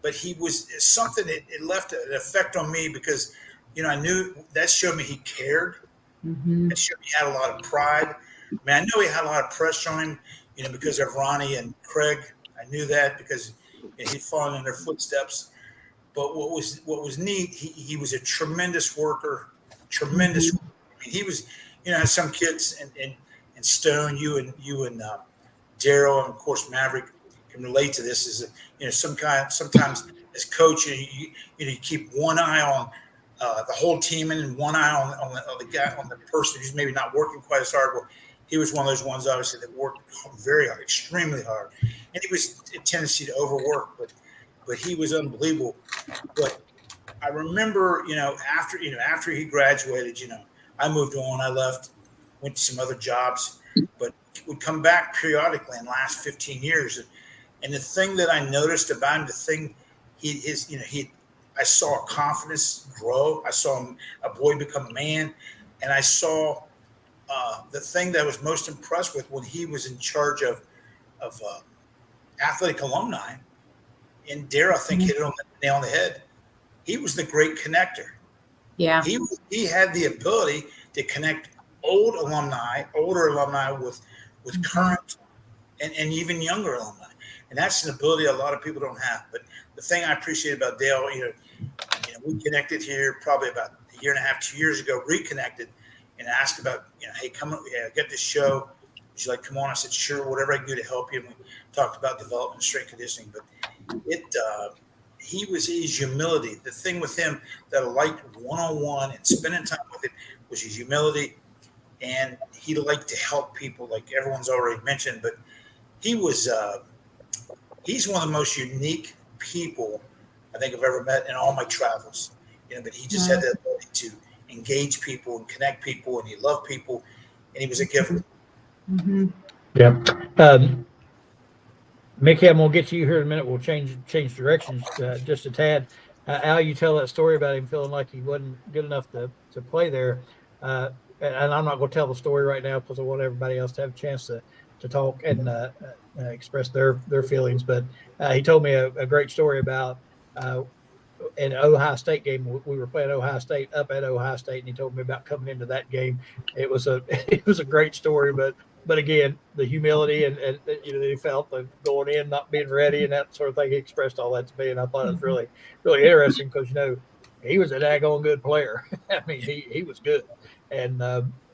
But he was something that it left an effect on me because, I knew that showed me he cared. That showed me he had a lot of pride. I mean, I know he had a lot of pressure on him, because of Ronnie and Craig. I knew that because he'd fallen in their footsteps. But what was neat, he was a tremendous worker, tremendous. I mean, he was, some kids and Stone, you and Daryl, and of course Maverick can relate to this. Is sometimes as coach, you keep one eye on the whole team and one eye on the guy, on the person who's maybe not working quite as hard. Well, he was one of those ones, obviously, that worked very hard, extremely hard, and he was a tendency to overwork, but he was unbelievable. But I remember, after he graduated, I moved on, I left, went to some other jobs, but would come back periodically in the last 15 years. And the thing that I noticed about him, I saw confidence grow. I saw a boy become a man, and I saw the thing that I was most impressed with when he was in charge of athletic alumni. And Daryl, I think, hit it on the nail on the head. He was the great connector. Yeah, he had the ability to connect older alumni with current and even younger alumni. And that's an ability a lot of people don't have. But the thing I appreciate about Dale, we connected here probably about a year and a half, 2 years ago, reconnected and asked about, hey, come on, get this show, Would you like to come on? I said, sure, whatever I can do to help you. And we talked about development, strength conditioning, but his humility. The thing with him that I liked one-on-one and spending time with him was his humility, and he liked to help people, like everyone's already mentioned. But he was he's one of the most unique people I think I've ever met in all my travels. But he just had that ability to engage people and connect people, and he loved people, and he was a giver. Mm-hmm. Yeah. Mickey, I'm gonna get to you here in a minute. We'll change directions just a tad. Al, you tell that story about him feeling like he wasn't good enough to play there, and I'm not gonna tell the story right now because I want everybody else to have a chance to talk and express their feelings. But he told me a great story about an Ohio State game. We were playing Ohio State up at Ohio State, and he told me about coming into that game. It was a great story, but again, the humility and that he felt the going in, not being ready, and that sort of thing. He expressed all that to me, and I thought it was really, really interesting because he was a daggone good player. I mean, he was good, and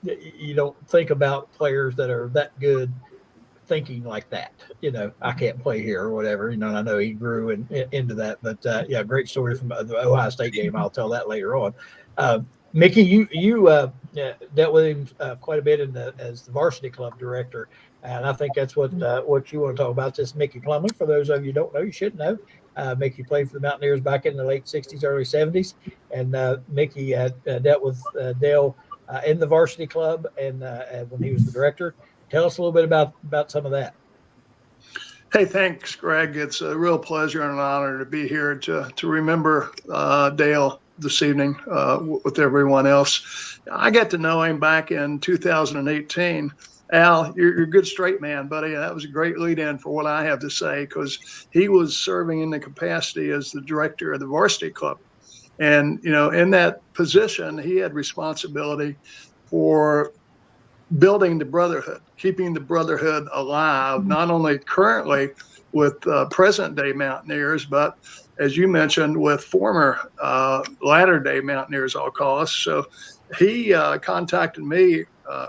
you don't think about players that are that good thinking like that. I can't play here or whatever. And I know he grew into that, but great story from the Ohio State game. I'll tell that later on. Mickey, you dealt with him quite a bit as the varsity club director, and I think that's what you want to talk about. This Mickey Plumley. For those of you who don't know, you should know. Mickey played for the Mountaineers back in the late '60s, early '70s, and Mickey dealt with Dale in the varsity club and when he was the director. Tell us a little bit about some of that. Hey, thanks, Greg. It's a real pleasure and an honor to be here to remember Dale this evening with everyone else. I got to know him back in 2018. Al, you're a good straight man, buddy. That was a great lead-in for what I have to say, because he was serving in the capacity as the director of the varsity club. And, in that position, he had responsibility for building the brotherhood, keeping the brotherhood alive, not only currently with present-day Mountaineers, but as you mentioned, with former latter-day Mountaineers, I'll call us. So he contacted me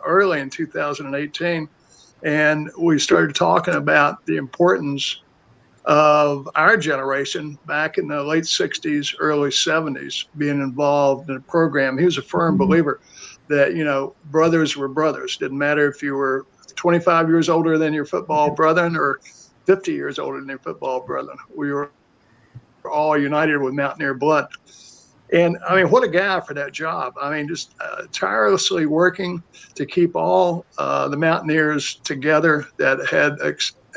early in 2018, and we started talking about the importance of our generation back in the late 60s, early 70s, being involved in a program. He was a firm believer that, brothers were brothers. Didn't matter if you were 25 years older than your football brethren or 50 years older than your football brethren. We were all united with Mountaineer blood. And I mean, what a guy for that job. I mean, just tirelessly working to keep all the Mountaineers together that had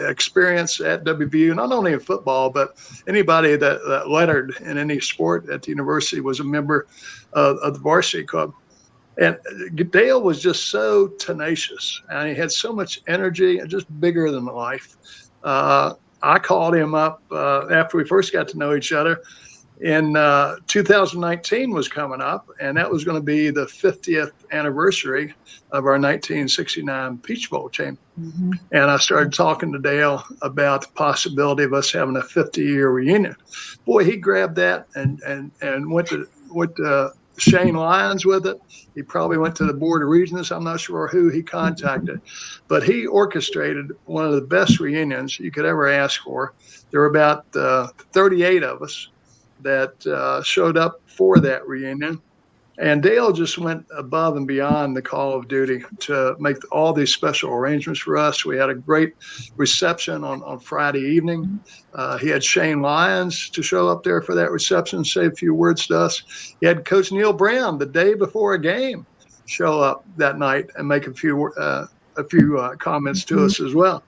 experience at WVU, not only in football, but anybody that lettered in any sport at the university was a member of the varsity club. And Dale was just so tenacious, and he had so much energy and just bigger than life. I called him up after we first got to know each other. In 2019 was coming up, and that was going to be the 50th anniversary of our 1969 Peach Bowl team. Mm-hmm. And I started talking to Dale about the possibility of us having a 50-year reunion. Boy, he grabbed that and went to Shane Lyons with it. He probably went to the Board of Regents. I'm not sure who he contacted, but he orchestrated one of the best reunions you could ever ask for. There were about 38 of us that showed up for that reunion. And Dale just went above and beyond the call of duty to make all these special arrangements for us. We had a great reception on Friday evening. He had Shane Lyons to show up there for that reception, say a few words to us. He had Coach Neil Brown the day before a game show up that night and make a few comments to us as well.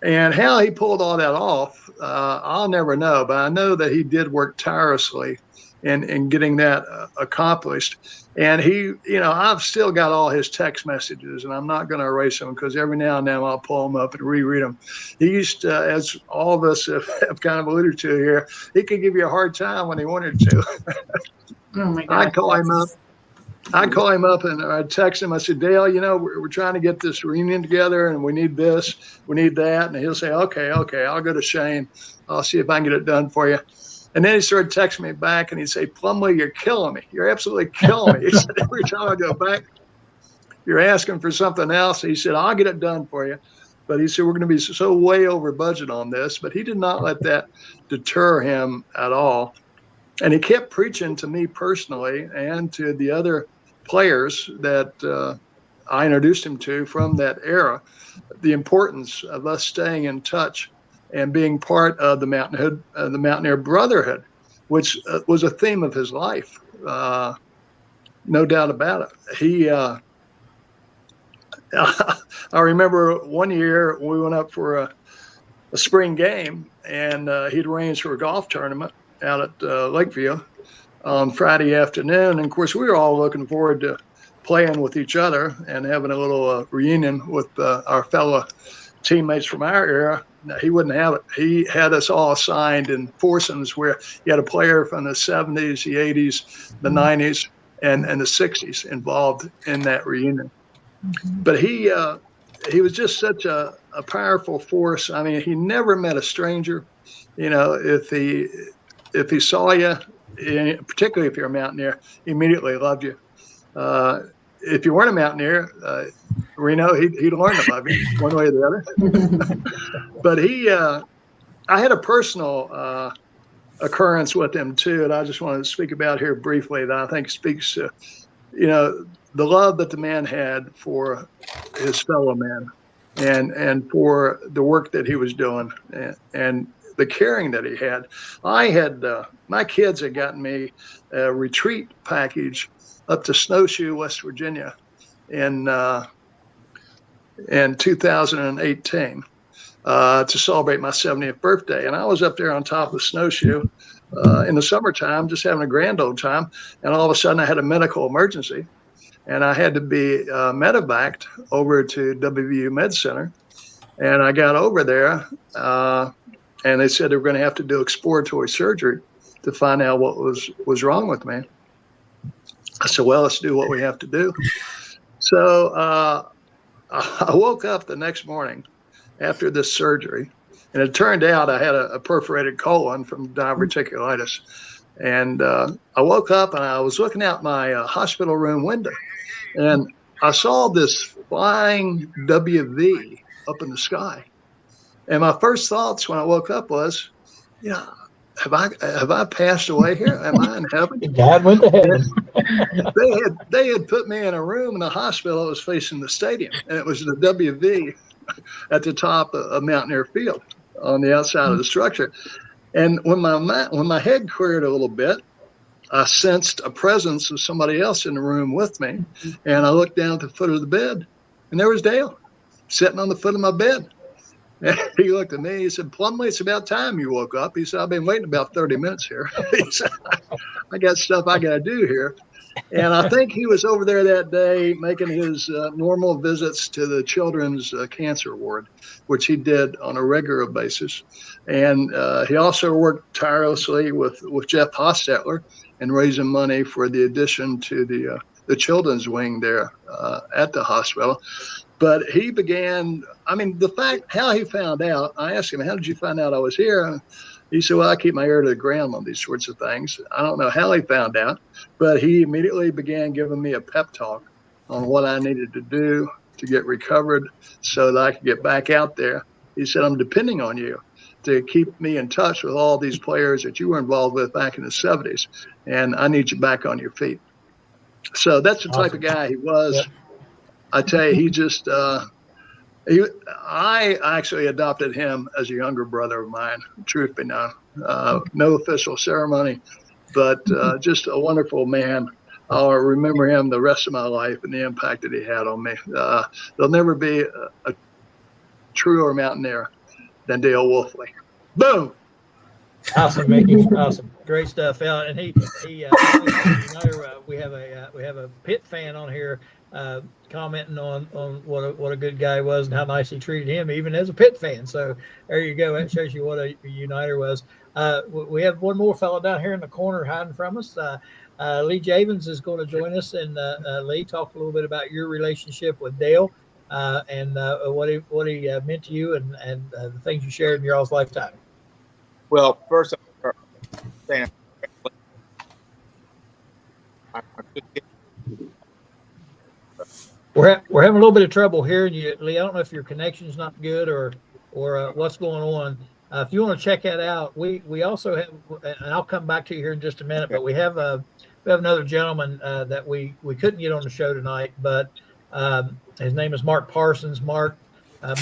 And how he pulled all that off, I'll never know, but I know that he did work tirelessly in getting that accomplished. And he, I've still got all his text messages, and I'm not going to erase them because every now and then I'll pull them up and reread them. He used to, as all of us have kind of alluded to here, he could give you a hard time when he wanted to. Oh my God. I'd call him up and I'd text him. I said, Dale, we're trying to get this reunion together, and we need this, we need that. And he'll say, okay, I'll go to Shane. I'll see if I can get it done for you. And then he started texting me back, and he'd say, Plumley, you're killing me. You're absolutely killing me. He said, every time I go back, you're asking for something else, he said, I'll get it done for you. But he said, we're going to be so way over budget on this. But he did not let that deter him at all. And he kept preaching to me personally and to the other players that I introduced him to from that era, the importance of us staying in touch and being part of the Mountaineer Brotherhood, which was a theme of his life, no doubt about it. He, I remember one year we went up for a spring game, and he'd arranged for a golf tournament out at Lakeview on Friday afternoon. And of course, we were all looking forward to playing with each other and having a little reunion with our fellow teammates from our era. No, he wouldn't have it. He had us all assigned in foursomes where you had a player from the 70s, the 80s, the 90s, and the 60s involved in that reunion. But he was just such a powerful force. I mean, he never met a stranger. You know, if he saw you, particularly if you're a Mountaineer, he immediately loved you. If you weren't a Mountaineer, Reno, he'd learn to love you one way or the other. But I had a personal occurrence with him too, and I just wanted to speak about here briefly that I think speaks to, you know, the love that the man had for his fellow man and for the work that he was doing and the caring that he had. My kids had gotten me a retreat package up to Snowshoe, West Virginia in 2018 to celebrate my 70th birthday. And I was up there on top of Snowshoe in the summertime, just having a grand old time. And all of a sudden I had a medical emergency and I had to be medevaced over to WVU Med Center. And I got over there and they said they were going to have to do exploratory surgery to find out what was wrong with me. I said, well, let's do what we have to do. So I woke up the next morning after this surgery, and it turned out I had a perforated colon from diverticulitis. And I woke up and I was looking out my hospital room window, and I saw this flying WV up in the sky. And my first thoughts when I woke up was, you know, have I passed away here? Am I in heaven? God went to heaven. They had put me in a room in the hospital that was facing the stadium, and it was the WV at the top of Mountaineer Field on the outside of the structure. And when my head cleared a little bit, I sensed a presence of somebody else in the room with me, and I looked down at the foot of the bed, and there was Dale sitting on the foot of my bed. And he looked at me. He said, Plumley, it's about time you woke up. He said, I've been waiting about 30 minutes here. He said, I got stuff I got to do here. And I think he was over there that day making his normal visits to the children's cancer ward, which he did on a regular basis. And he also worked tirelessly with Jeff Hostetler and raising money for the addition to the children's wing there at the hospital. But he began, I mean, the fact how he found out, I asked him, how did you find out I was here? He said, well, I keep my ear to the ground on these sorts of things. I don't know how he found out, but he immediately began giving me a pep talk on what I needed to do to get recovered so that I could get back out there. He said, I'm depending on you to keep me in touch with all these players that you were involved with back in the 70s, and I need you back on your feet. So that's the type of guy he was. Yep. I tell you, he just, I actually adopted him as a younger brother of mine, truth be known. No official ceremony, but just a wonderful man. I'll remember him the rest of my life and the impact that he had on me. There'll never be a truer Mountaineer than Dale Wolfley. Boom! Awesome, Mickey. Awesome, great stuff. And he we have a Pitt fan on here commenting on what a good guy he was and how nice he treated him, even as a Pitt fan. So there you go. That shows you what a uniter was. We have one more fellow down here in the corner hiding from us. Lee Javins is going to join us, and Lee, talk a little bit about your relationship with Dale and what he meant to you and the things you shared in your all's lifetime. Well, first, I'm We're having a little bit of trouble hearing you, Lee. I don't know if your connection's not good or what's going on. If you want to check that out, we also have, and I'll come back to you here in just a minute. But we have another gentleman that we couldn't get on the show tonight, but his name is Mark Parsons. Mark,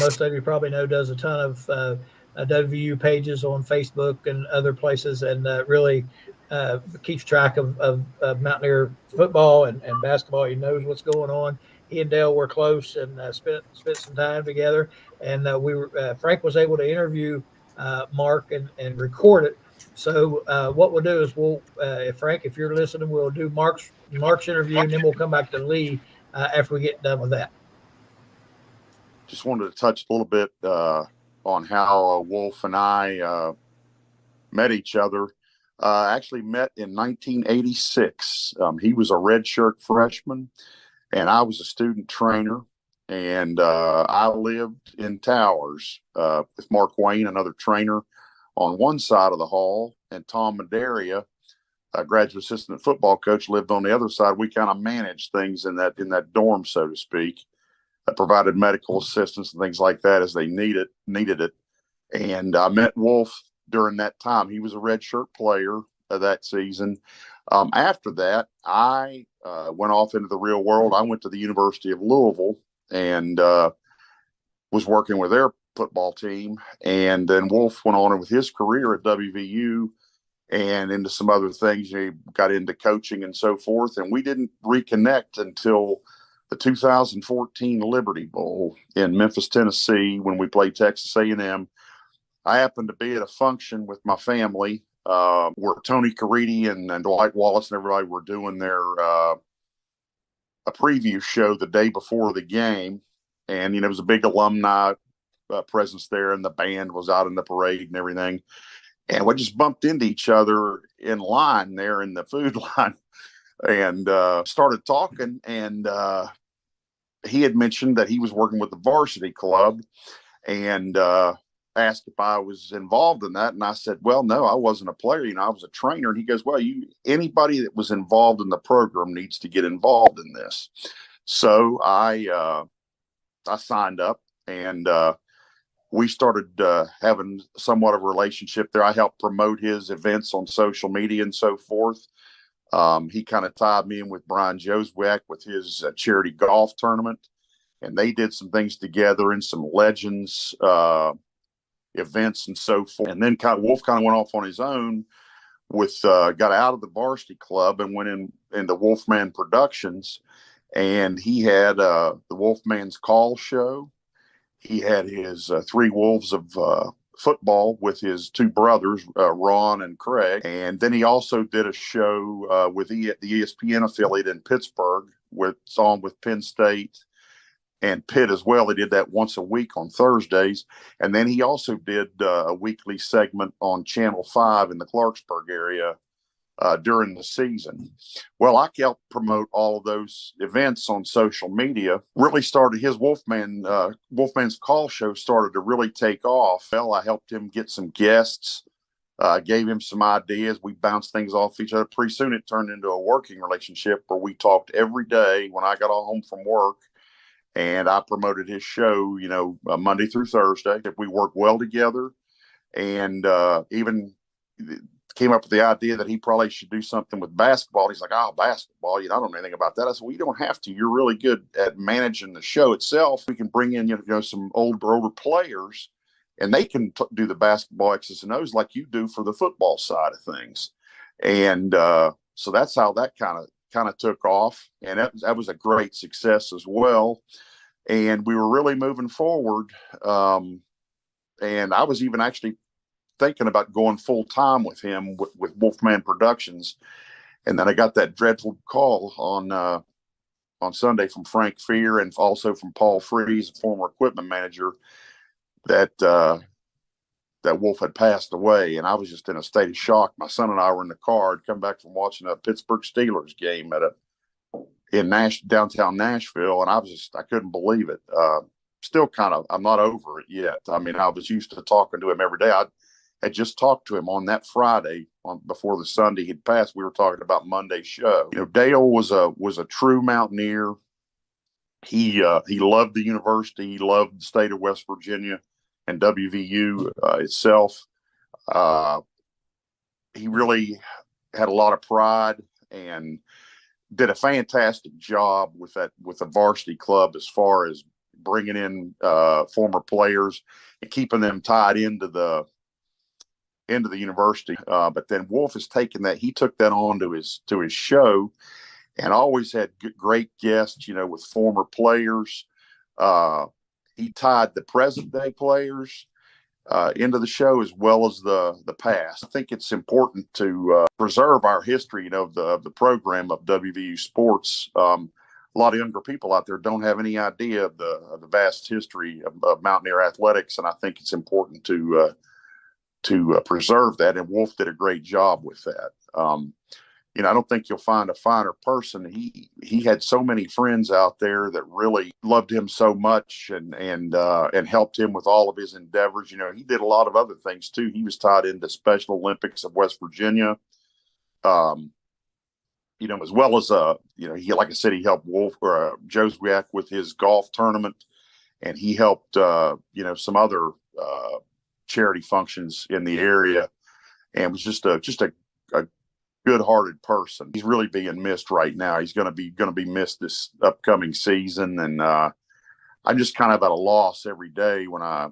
most of you probably know, does a ton of WVU pages on Facebook and other places, and really keeps track of Mountaineer football and basketball. He knows what's going on. He and Dale were close and spent some time together. And Frank was able to interview Mark and record it. So what we'll do is Frank, if you're listening, we'll do Mark's interview, and then we'll come back to Lee after we get done with that. Just wanted to touch a little bit on how Wolf and I met each other. Actually met in 1986. He was a redshirt freshman, and I was a student trainer. And I lived in Towers with Mark Wayne, another trainer, on one side of the hall, and Tom Madaria, a graduate assistant football coach, lived on the other side. We kind of managed things in that dorm, so to speak. Provided medical assistance and things like that as they needed it. And I met Wolf during that time. He was a redshirt player that season. After that, I went off into the real world. I went to the University of Louisville and was working with their football team. And then Wolf went on with his career at WVU and into some other things. He got into coaching and so forth. And we didn't reconnect until the 2014 Liberty Bowl in Memphis, Tennessee, when we played Texas A&M. I happened to be at a function with my family where Tony Caridi and Dwight Wallace and everybody were doing their a preview show the day before the game. And, it was a big alumni presence there, and the band was out in the parade and everything. And we just bumped into each other in line there in the food line and started talking. And he had mentioned that he was working with the varsity club and asked if I was involved in that. And I said, well, no, I wasn't a player. I was a trainer. And he goes, well, anybody that was involved in the program needs to get involved in this. So I signed up, and we started having somewhat of a relationship there. I helped promote his events on social media and so forth. He kind of tied me in with Brian Joswiak with his charity golf tournament, and they did some things together in some Legends events and so forth. And then Wolf kind of went off on his own with got out of the varsity club and went into Wolfman Productions, and he had the Wolfman's Call show. He had his Three Wolves of football with his two brothers, Ron and Craig. And then he also did a show with the ESPN affiliate in Pittsburgh with Penn State and Pitt as well. He did that once a week on Thursdays. And then he also did a weekly segment on Channel 5 in the Clarksburg area during the season. Well, I helped promote all of those events on social media. Really started his Wolfman's Call show started to really take off. Well, I helped him get some guests, gave him some ideas. We bounced things off each other. Pretty soon it turned into a working relationship where we talked every day when I got home from work, and I promoted his show, Monday through Thursday. We worked well together, and even came up with the idea that he probably should do something with basketball. He's like, basketball, I don't know anything about that. I said, well, you don't have to. You're really good at managing the show itself. We can bring in, some older players, and they can do the basketball X's and O's like you do for the football side of things. And so that's how that kind of took off. And that was a great success as well. And we were really moving forward. And I was even actually thinking about going full time with him with Wolfman Productions. And then I got that dreadful call on Sunday from Frank Fear and also from Paul Freeze, a former equipment manager, that Wolf had passed away. And I was just in a state of shock. My son and I were in the car. I'd come back from watching a Pittsburgh Steelers game in downtown Nashville. And I couldn't believe it. Still I'm not over it yet. I mean, I was used to talking to him every day. I had just talked to him on that Friday before the Sunday he'd passed. We were talking about Monday's show. Dale was a true Mountaineer. he loved the university. He loved the state of West Virginia and WVU itself. He really had a lot of pride and did a fantastic job with the varsity club as far as bringing in former players and keeping them tied into the university. But then Wolf has taken that. He took that on to his show, and always had great guests, with former players. He tied the present day players into the show as well as the past. I think it's important to preserve our history, of the program of WVU sports. A lot of younger people out there don't have any idea of the vast history of Mountaineer athletics, and I think it's important to preserve that. And Wolf did a great job with that. I don't think you'll find a finer person. He had so many friends out there that really loved him so much and helped him with all of his endeavors. He did a lot of other things too. He was tied into Special Olympics of West Virginia, as well as he, like I said, he helped Wolf or Joe Zwiak with his golf tournament, and he helped some other charity functions in the area, and was just a good-hearted person. He's really being missed right now. He's going to be missed this upcoming season, and I'm just kind of at a loss every day when I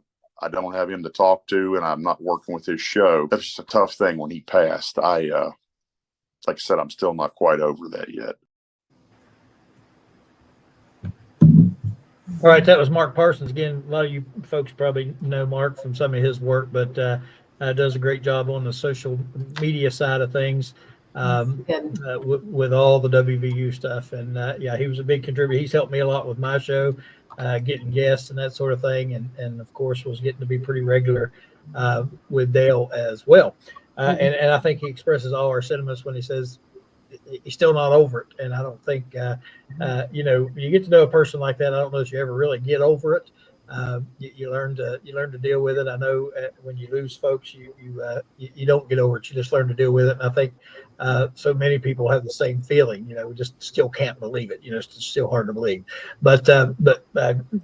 don't have him to talk to, and I'm not working with his show. That's just a tough thing when he passed. Like I said, I'm still not quite over that yet. All right, that was Mark Parsons. Again, a lot of you folks probably know Mark from some of his work, but does a great job on the social media side of things with all the WVU stuff. And he was a big contributor. He's helped me a lot with my show, getting guests and that sort of thing. And of course, was getting to be pretty regular with Dale as well. And I think he expresses all our sentiments when he says he's still not over it. And I don't think, you get to know a person like that, I don't know if you ever really get over it. You learn to deal with it. I know when you lose folks, you don't get over it. You just learn to deal with it. And I think so many people have the same feeling. We just still can't believe it. It's still hard to believe. But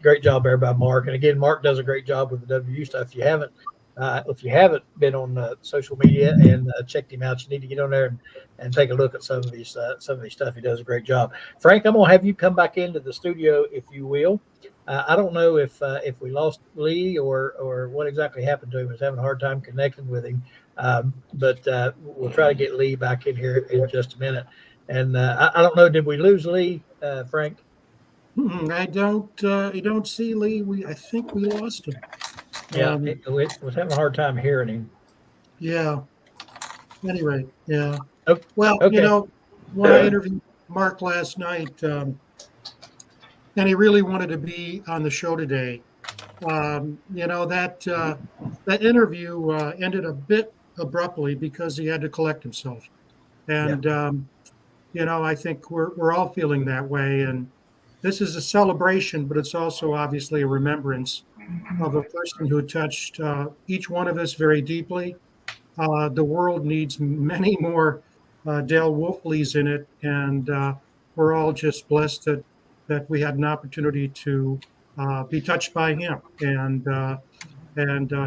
great job there by Mark. And again, Mark does a great job with the WU stuff. If you haven't been on social media and checked him out, you need to get on there and take a look at some of these stuff. He does a great job. Frank, I'm gonna have you come back into the studio if you will. I don't know if we lost Lee or what exactly happened to him. He was having a hard time connecting with him, but we'll try to get Lee back in here in just a minute. And I don't know, did we lose Lee, Frank? I don't see Lee. I think we lost him. Yeah, we was having a hard time hearing him. Yeah. Anyway, yeah. Okay. Well, Okay. when I interviewed Mark last night, and he really wanted to be on the show today, that interview ended a bit abruptly because he had to collect himself. And, I think we're all feeling that way. And this is a celebration, but it's also obviously a remembrance of a person who touched each one of us very deeply. The world needs many more Dale Wolfleys in it, and we're all just blessed that we had an opportunity to be touched by him, and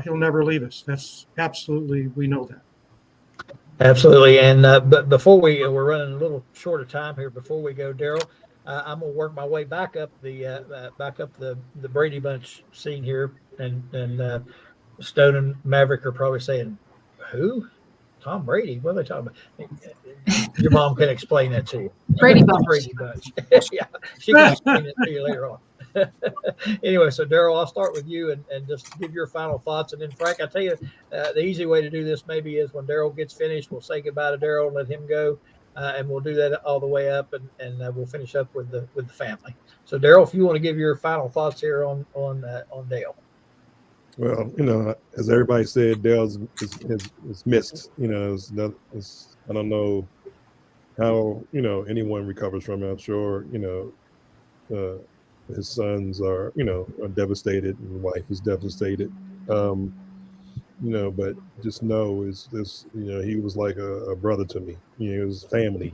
he'll never leave us. That's absolutely, we know that. Absolutely. And but before we're running a little short of time here. Before we go, Daryl, I'm gonna work my way back up the Brady Bunch scene here, and Stone and Maverick are probably saying, "Who? Tom Brady? What are they talking about?" Your mom can explain that to you. Brady Bunch. Brady Bunch. Yeah, she can explain it to you later on. Anyway, so Daryl, I'll start with you and just give your final thoughts, and then Frank, I tell you, the easy way to do this maybe is when Daryl gets finished, we'll say goodbye to Daryl and let him go. And we'll do that all the way up, and we'll finish up with the family. So, Daryl, if you want to give your final thoughts here on Dale. Well, as everybody said, Dale is missed. I don't know how anyone recovers from it. I'm sure his sons are devastated, and his wife is devastated. But just know he was like a brother to me. It was family.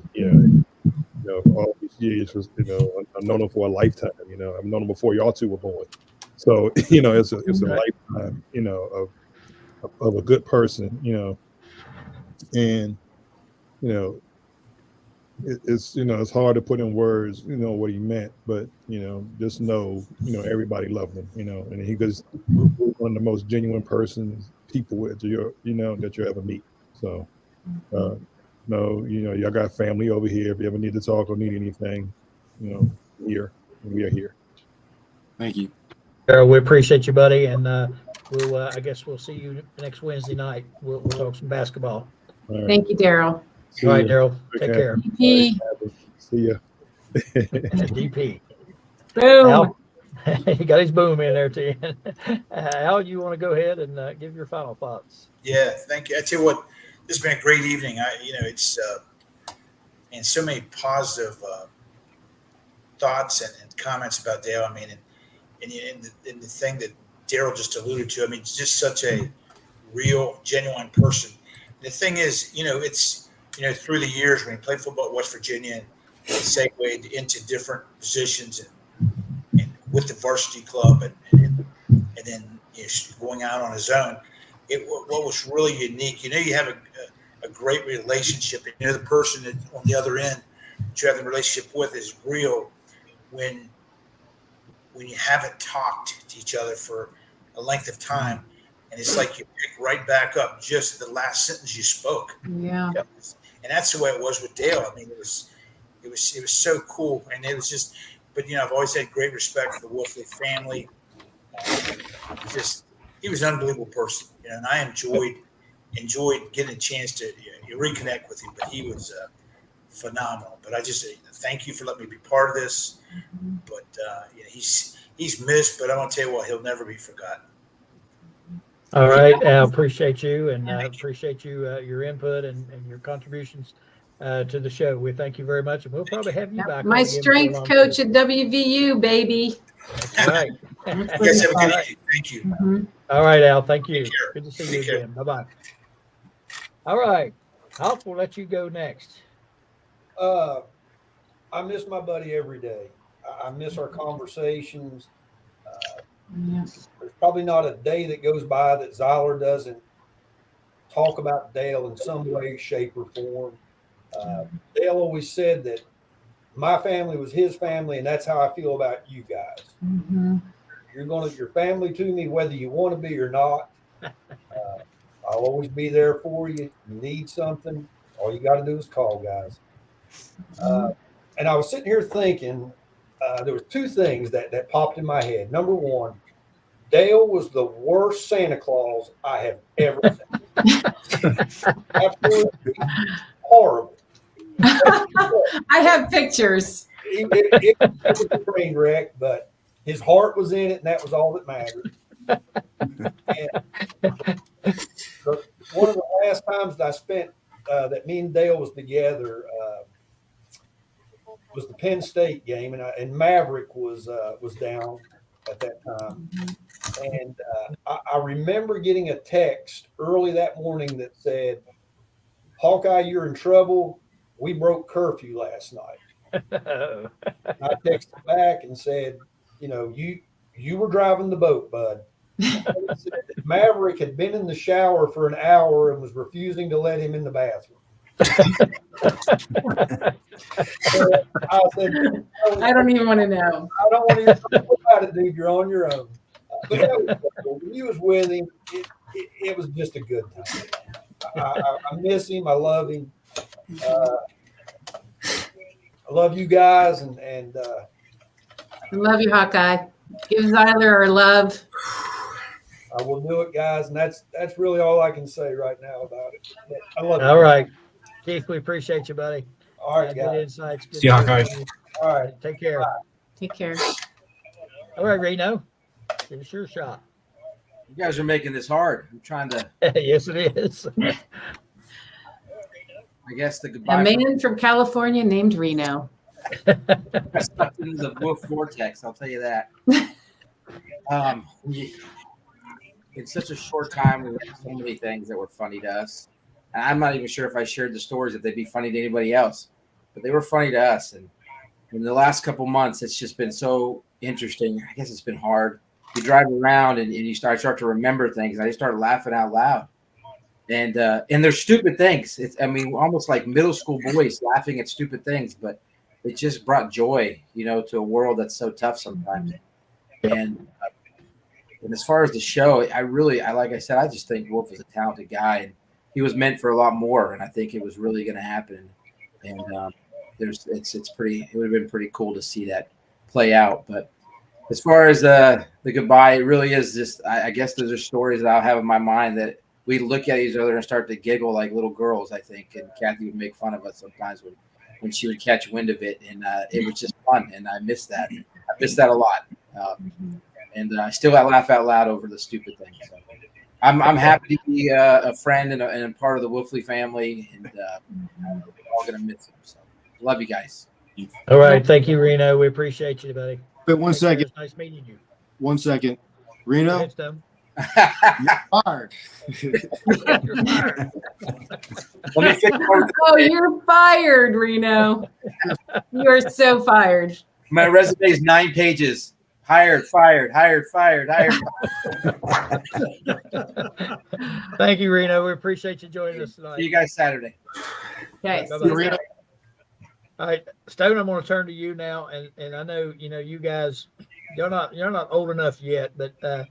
all these years. I've known him for a lifetime. I've known him before y'all two were born. So it's a lifetime, of a good person, and it's hard to put in words, what he meant, but just know, everybody loved him, and he was one of the most genuine people that you'll ever meet. So, no, y'all got family over here. If you ever need to talk or need anything, we are here. Thank you. Daryl, we appreciate you, buddy, and I guess we'll see you next Wednesday night. We'll talk some basketball. All right. Thank you, Daryl. All right, Daryl. Take care. DP. See ya. DP. Boom. Al, he got his boom in there too. Al, you want to go ahead and give your final thoughts? Yeah, thank you. I tell you what, this has been a great evening. It's and so many positive thoughts and comments about Dale. I mean, and the thing that Daryl just alluded to. I mean, it's just such a real, genuine person. And the thing is, it's through the years when he played football at West Virginia and segued into different positions and with the varsity club and then going out on his own. What was really unique, you have a great relationship, and the person that on the other end that you have the relationship with is real when you haven't talked to each other for a length of time, and it's like you pick right back up just the last sentence you spoke. Yeah. And that's the way it was with Dale. I mean, it was so cool, and it was just. But I've always had great respect for the Wolfley family. He was an unbelievable person, and I enjoyed getting a chance to reconnect with him. But he was phenomenal. But I just thank you for letting me be part of this. But he's missed, but I want to tell you what, he'll never be forgotten. All right, Al, appreciate you, and appreciate your input and your contributions to the show. We thank you very much, and we'll probably have you back. My strength coach at WVU, baby. That's right. You guys have a good evening. Thank you. Mm-hmm. All right, Al. Thank you. Take care. Good to see Take you care. again. Bye-bye. All right. Alf, we'll let you go next. I miss my buddy every day. I miss our conversations. There's probably not a day that goes by that Zyler doesn't talk about Dale in some way, shape, or form. Dale always said that my family was his family, and that's how I feel about you guys. Mm-hmm. You're family to me, whether you want to be or not. I'll always be there for you. You need something, all you got to do is call, guys. And I was sitting here thinking, there was two things that popped in my head. Number one, Dale was the worst Santa Claus I have ever seen. Absolutely horrible. I have pictures. It was a train wreck, but his heart was in it, and that was all that mattered. And one of the last times that I spent that me and Dale was together was the Penn State game, and Maverick was down at that time. And I remember getting a text early that morning that said, "Hawkeye, you're in trouble. We broke curfew last night." I texted back and said, you were driving the boat, bud. Maverick had been in the shower for an hour and was refusing to let him in the bathroom. So I said, I don't even want to know. I don't want to even talk about it, dude. You're on your own. But that was cool. When you was with him, it was just a good time. I miss him. I love him. I love you guys, and I love you, Hawkeye. Give Zyler our love. I will do it, guys, and that's really all I can say right now about it. I love you. All right. Keith, we appreciate you, buddy. All right, Good guys. insights. Good See you, Hawkeye. All right. Take care. Take care. All right, Reno. Give us your shot. You guys are making this hard. I'm trying to. Yes, it is. I guess the goodbye. A man from California named Reno. Stuck into the Wolf vortex. I'll tell you that. In such a short time, we learned so many things that were funny to us. And I'm not even sure if I shared the stories if they'd be funny to anybody else. but they were funny to us. And in the last couple months, it's just been so interesting. I guess it's been hard. You drive around and you start to remember things. I just started laughing out loud. And they're stupid things. Almost like middle school boys laughing at stupid things, but it just brought joy, to a world that's so tough sometimes. And as far as the show, like I said, I just think Wolf is a talented guy, and he was meant for a lot more. And I think it was really going to happen. And it would have been pretty cool to see that play out. But as far as the goodbye, it really is just, I guess those are stories that I'll have in my mind that we look at each other and start to giggle like little girls, I think. And Kathy would make fun of us sometimes when she would catch wind of it. And it was just fun. And I miss that. I miss that a lot. And I still laugh out loud over the stupid things. So I'm happy to be a friend and a part of the Wolfley family. And we're all going to miss him. So love you guys. All right. Thank you, Reno. We appreciate you, buddy. But one second. It's nice meeting you. 1 second. Reno, Thanks, Tom. you're fired. You're fired. Oh, you're fired, Reno. You are so fired. My resume is 9 pages. Hired, fired, hired, fired, hired. Thank you, Reno. We appreciate you joining us tonight. See you guys Saturday. Okay. Bye-bye. All right, Stone, I'm going to turn to you now, and I know you guys, you're not old enough yet, but I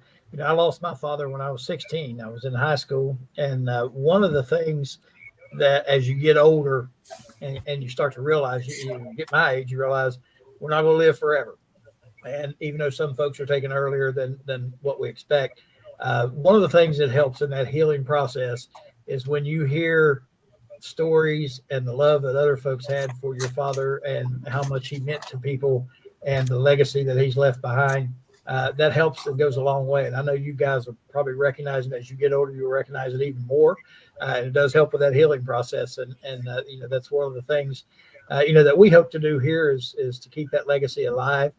lost my father when I was 16. I was in high school, and one of the things that as you get older and you start to realize, you get my age, you realize we're not going to live forever. And even though some folks are taken earlier than what we expect, one of the things that helps in that healing process is when you hear stories and the love that other folks had for your father and how much he meant to people and the legacy that he's left behind. That helps and goes a long way. And I know you guys are probably recognizing as you get older, you'll recognize it even more. And it does help with that healing process. And that's one of the things, that we hope to do here is to keep that legacy alive,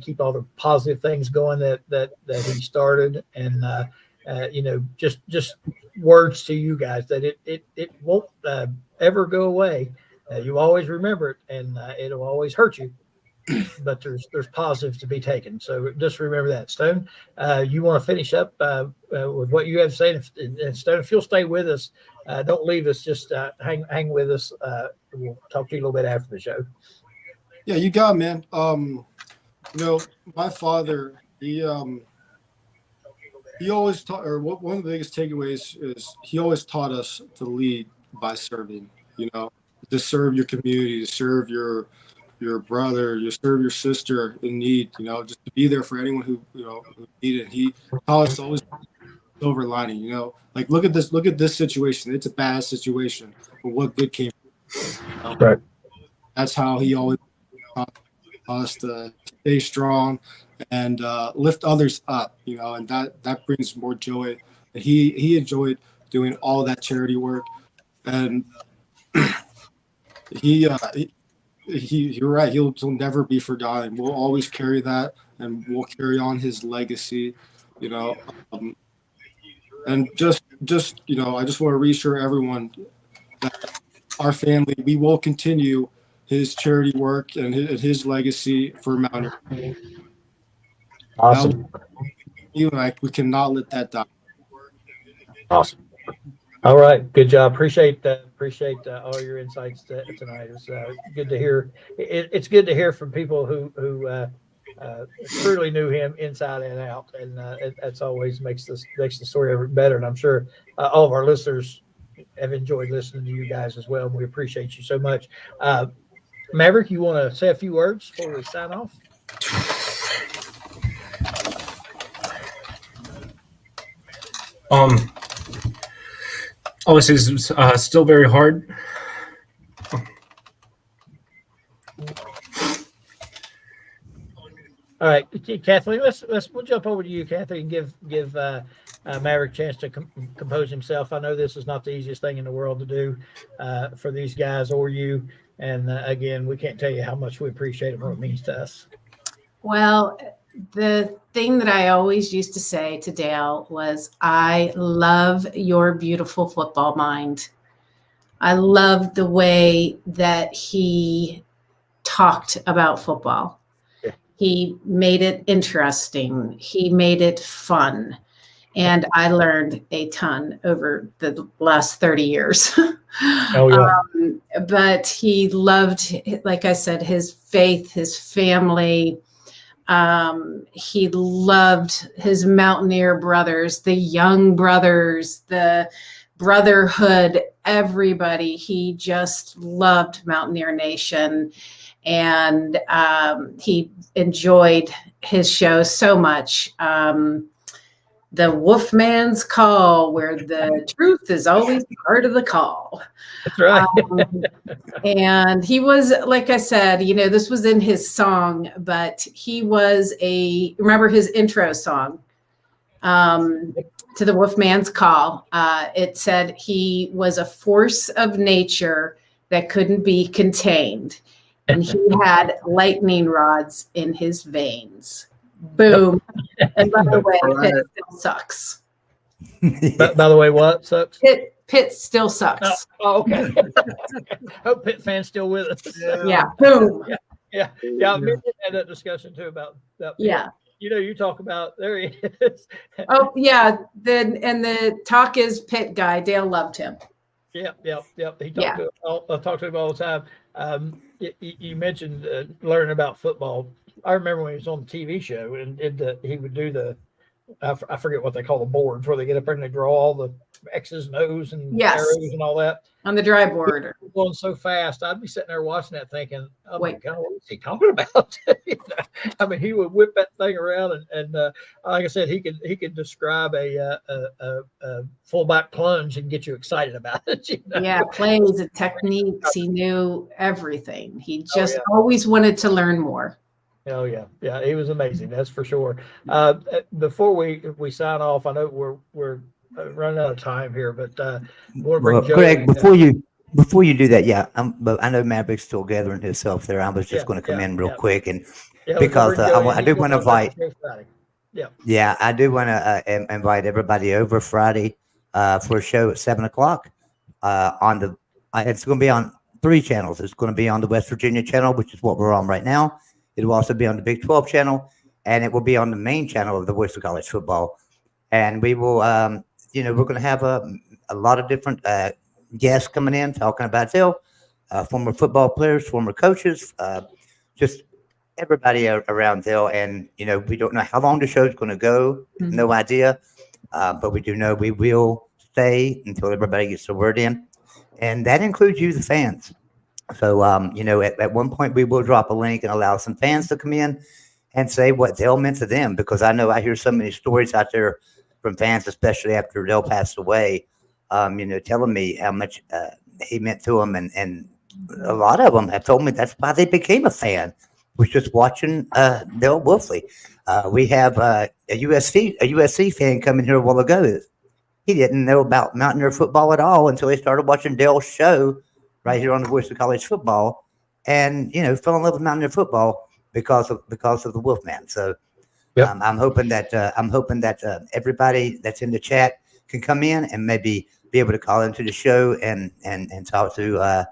keep all the positive things going that he started. And, just words to you guys that it won't ever go away. You always remember it, and it'll always hurt you. But there's positives to be taken. So just remember that. Stone, you want to finish up with what you have to say? And Stone, if you'll stay with us, don't leave us. Just hang with us. We'll talk to you a little bit after the show. Yeah, you got it, man. My father, he always taught, or one of the biggest takeaways is he always taught us to lead by serving. To serve your community, to serve your brother, you serve your sister in need, just to be there for anyone who needed. He taught us always silver lining, like look at this situation. It's a bad situation, but what good came from it? Right. That's how he always taught us to stay strong and lift others up, and that brings more joy. And he enjoyed doing all that charity work, and you're right. He'll never be forgotten. We'll always carry that, and we'll carry on his legacy, and just I just want to reassure everyone that our family, we will continue his charity work and his legacy for Mountaineer. Awesome. We cannot let that die. Awesome. All right, good job. Appreciate all your insights tonight. It's good to hear. It's good to hear from people who truly knew him inside and out, and that's always makes the story ever better. And I'm sure all of our listeners have enjoyed listening to you guys as well. And we appreciate you so much. Maverick, you want to say a few words before we sign off? Obviously, it's still very hard. All right, Kathleen, we'll jump over to you, Kathleen, and give Maverick a chance to compose himself. I know this is not the easiest thing in the world to do for these guys or you. And again, we can't tell you how much we appreciate it and what it means to us. Well, the thing that I always used to say to Dale was, I love your beautiful football mind. I loved the way that he talked about football. Yeah. He made it interesting. He made it fun. And I learned a ton over the last 30 years. Oh, yeah. But he loved, like I said, his faith, his family. He loved his Mountaineer brothers, the young brothers, the brotherhood, everybody. He just loved Mountaineer Nation. And he enjoyed his show so much. The Wolfman's Call, where the truth is always part of the call. That's right. And he was, like I said, this was in his song, but he was remember his intro song to the Wolfman's Call. It said he was a force of nature that couldn't be contained. And he had lightning rods in his veins. Boom. And by the way, Pitt still sucks. By the way, what sucks? Pitt still sucks. Oh, okay. Hope Pitt fans still with us. Yeah. Boom. Yeah. We had that discussion too about that. Yeah. You talk about, there he is. Oh yeah. The talk is Pitt guy. Dale loved him. Yep. He talked I talk to him all the time. You mentioned learning about football. I remember when he was on the TV show and he would do I forget what they call the boards where they get up there and they draw all the X's and O's and arrows and all that. On the dry board. Going so fast, I'd be sitting there watching that thinking, oh Wait. my God, what is he talking about? I mean, he would whip that thing around and like I said, he could describe a fullback plunge and get you excited about it. Yeah, plays and techniques. He knew everything. He just always wanted to learn more. Oh yeah, he was amazing. That's for sure. Before we sign off, I know we're running out of time here, but we'll bring Joey, Greg, before you do that, but I know Maverick's still gathering himself there. I was just going to come in real quick and because I do want to invite. Yeah, I do want to invite everybody over Friday for a show at 7:00 on it's going to be on 3 channels. It's going to be on the West Virginia channel, which is what we're on right now. It will also be on the Big 12 channel, and it will be on the main channel of the Voice of College Football. And we will, we're going to have a lot of different guests coming in talking about Dale, former football players, former coaches, just everybody around Dale. And, we don't know how long the show is going to go. Mm-hmm. No idea. But we do know we will stay until everybody gets the word in. And that includes you, the fans. So, at one point we will drop a link and allow some fans to come in and say what Dale meant to them, because I know I hear so many stories out there from fans, especially after Dale passed away, telling me how much he meant to them. And a lot of them have told me that's why they became a fan, was just watching Dale Wolfley. We have a USC fan coming here a while ago. He didn't know about Mountaineer football at all until he started watching Dale's show right here on the Voice of College Football, and fell in love with Mountaineer football because of the Wolfman. So I'm hoping that everybody that's in the chat can come in and maybe be able to call into the show and talk to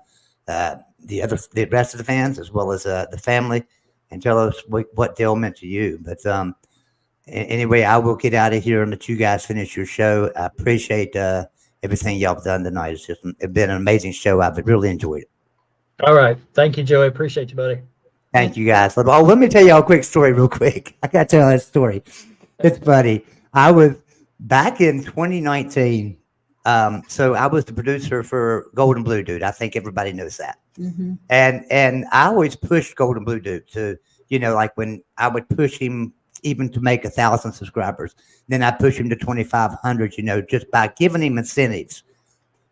the rest of the fans as well as the family and tell us what Dale meant to you. But anyway, I will get out of here and let you guys finish your show. I appreciate everything y'all have done tonight. It's been an amazing show. I've really enjoyed it. All right. Thank you, Joey. Appreciate you, buddy. Thank you, guys. Oh, let me tell y'all a quick story real quick. I got to tell that story. It's funny. I was back in 2019. So I was the producer for Golden Blue Dude. I think everybody knows that. Mm-hmm. And I always pushed Golden Blue Dude to, like when I would push him even to make 1,000 subscribers. Then I push him to 2,500, just by giving him incentives.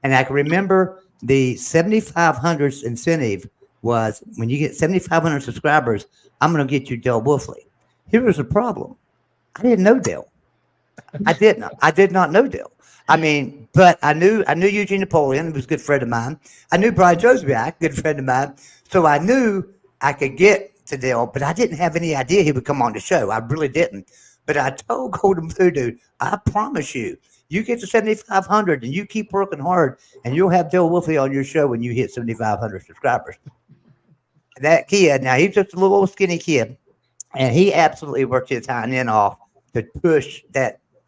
And I can remember the 7,500 incentive was when you get 7,500 subscribers, I'm going to get you Dale Wolfley. Here was the problem. I didn't know Dale. I did not know Dale. I mean, but I knew Eugene Napoleon, who was a good friend of mine. I knew Brian Josbiak, good friend of mine. So I knew I could get to Dale, but I didn't have any idea he would come on the show. I really didn't. But I told Golden Blue Dude, I promise you, You get to 7,500 and you keep working hard, and you'll have Dale Wolfley on your show when you hit 7,500 subscribers. That kid, now he's just a little old skinny kid, and he absolutely worked his hind end off to push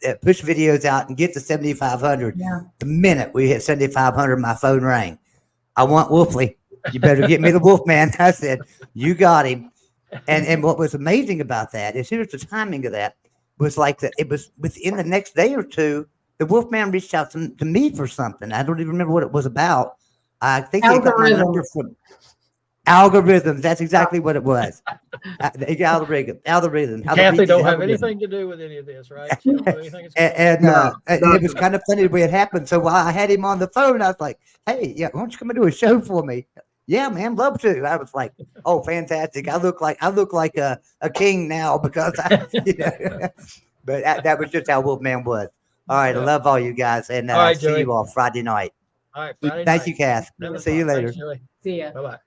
videos out and get to 7,500. Yeah. The minute we hit 7,500, my phone rang. I want Wolfley. You better get me the Wolfman. I said, you got him. And what was amazing about that is here's the timing of that was like that. It was within the next day or two, the Wolfman reached out to me for something. I don't even remember what it was about. I think they got my number from algorithms. That's exactly what it was. Algorithm. Kathy don't have anything to do with any of this, right? And it was kind of funny the way it happened. So while I had him on the phone, I was like, "Hey, yeah, why don't you come and do a show for me?" Yeah, man, love to. I was like, "Oh, fantastic! I look like a king now because But that was just how Wolfman was. All right, I love all you guys, and see Joey. You all Friday night. All right, Friday Thank night. you, Kath. See you later. Thanks, see ya. Bye bye.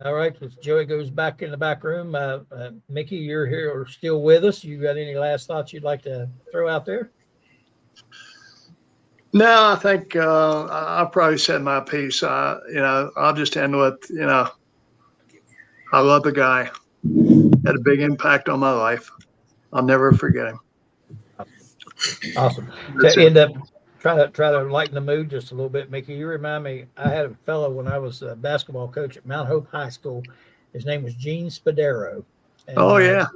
All right, as Joey goes back in the back room, Mickey, you're here or still with us. You got any last thoughts you'd like to throw out there? No, I think I'll probably said my piece. I'll just end with, I love the guy. Had a big impact on my life. I'll never forget him. Awesome. To end up, try to lighten the mood just a little bit, Mickey. You remind me, I had a fellow when I was a basketball coach at Mount Hope High School. His name was Gene Spadero. And, yeah.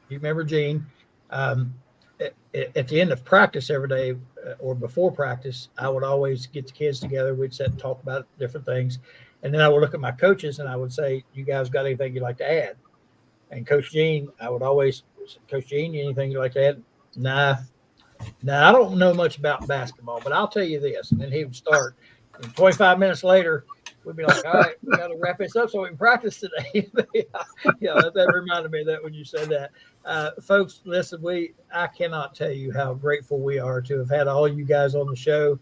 You remember Gene? At the end of practice every day or before practice, I would always get the kids together. We'd sit and talk about different things. And then I would look at my coaches and I would say, you guys got anything you'd like to add? And Coach Gene, I would always say, Coach Gene, anything you'd like to add? Nah, I don't know much about basketball, but I'll tell you this. And then he would start. And 25 minutes later, we'd be like, all right, we got to wrap this up so we can practice today. That reminded me of that when you said that. Folks, listen, I cannot tell you how grateful we are to have had all you guys on the show.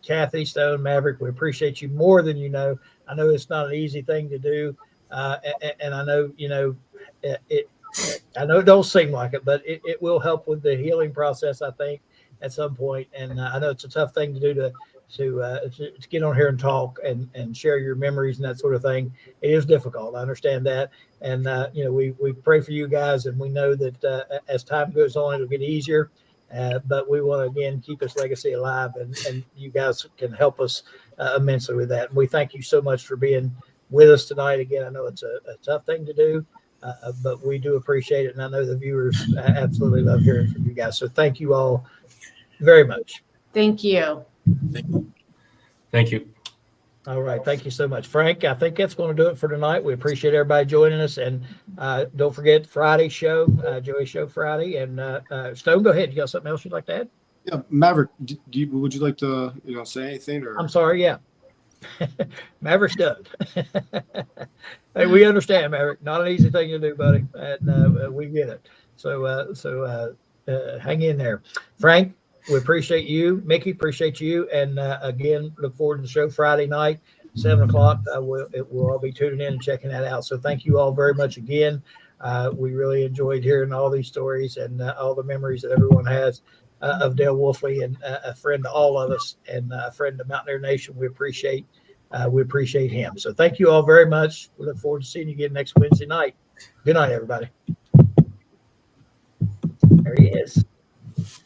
Kathy, Stone, Maverick, we appreciate you more than you know. I know it's not an easy thing to do. And I know, I know it don't seem like it, but it will help with the healing process, I think, at some point. And I know it's a tough thing to do to get on here and talk and share your memories and that sort of thing. It is difficult. I understand that. And, we pray for you guys, and we know that as time goes on, it'll get easier. But we want to, again, keep this legacy alive, and you guys can help us immensely with that. And we thank you so much for being with us tonight. Again, I know it's a tough thing to do, but we do appreciate it. And I know the viewers absolutely love hearing from you guys. So thank you all very much. Thank you. Thank you. All right. Thank you so much, Frank. I think that's going to do it for tonight. We appreciate everybody joining us. And don't forget Friday's show, Joey's show Friday. And Stone, go ahead. You got something else you'd like to add? Yeah, Maverick, would you like to say anything? Or I'm sorry. Yeah. Maverick's done. Hey, we understand, Maverick. Not an easy thing to do, buddy. And we get it. So hang in there. Frank, we appreciate you. Mickey, appreciate you. And again, look forward to the show Friday night, 7:00. It will all be tuning in and checking that out. So thank you all very much again. We really enjoyed hearing all these stories and all the memories that everyone has of Dale Wolfley, and a friend to all of us, and a friend to Mountaineer Nation. We appreciate him. So thank you all very much. We look forward to seeing you again next Wednesday night. Good night, everybody. There he is.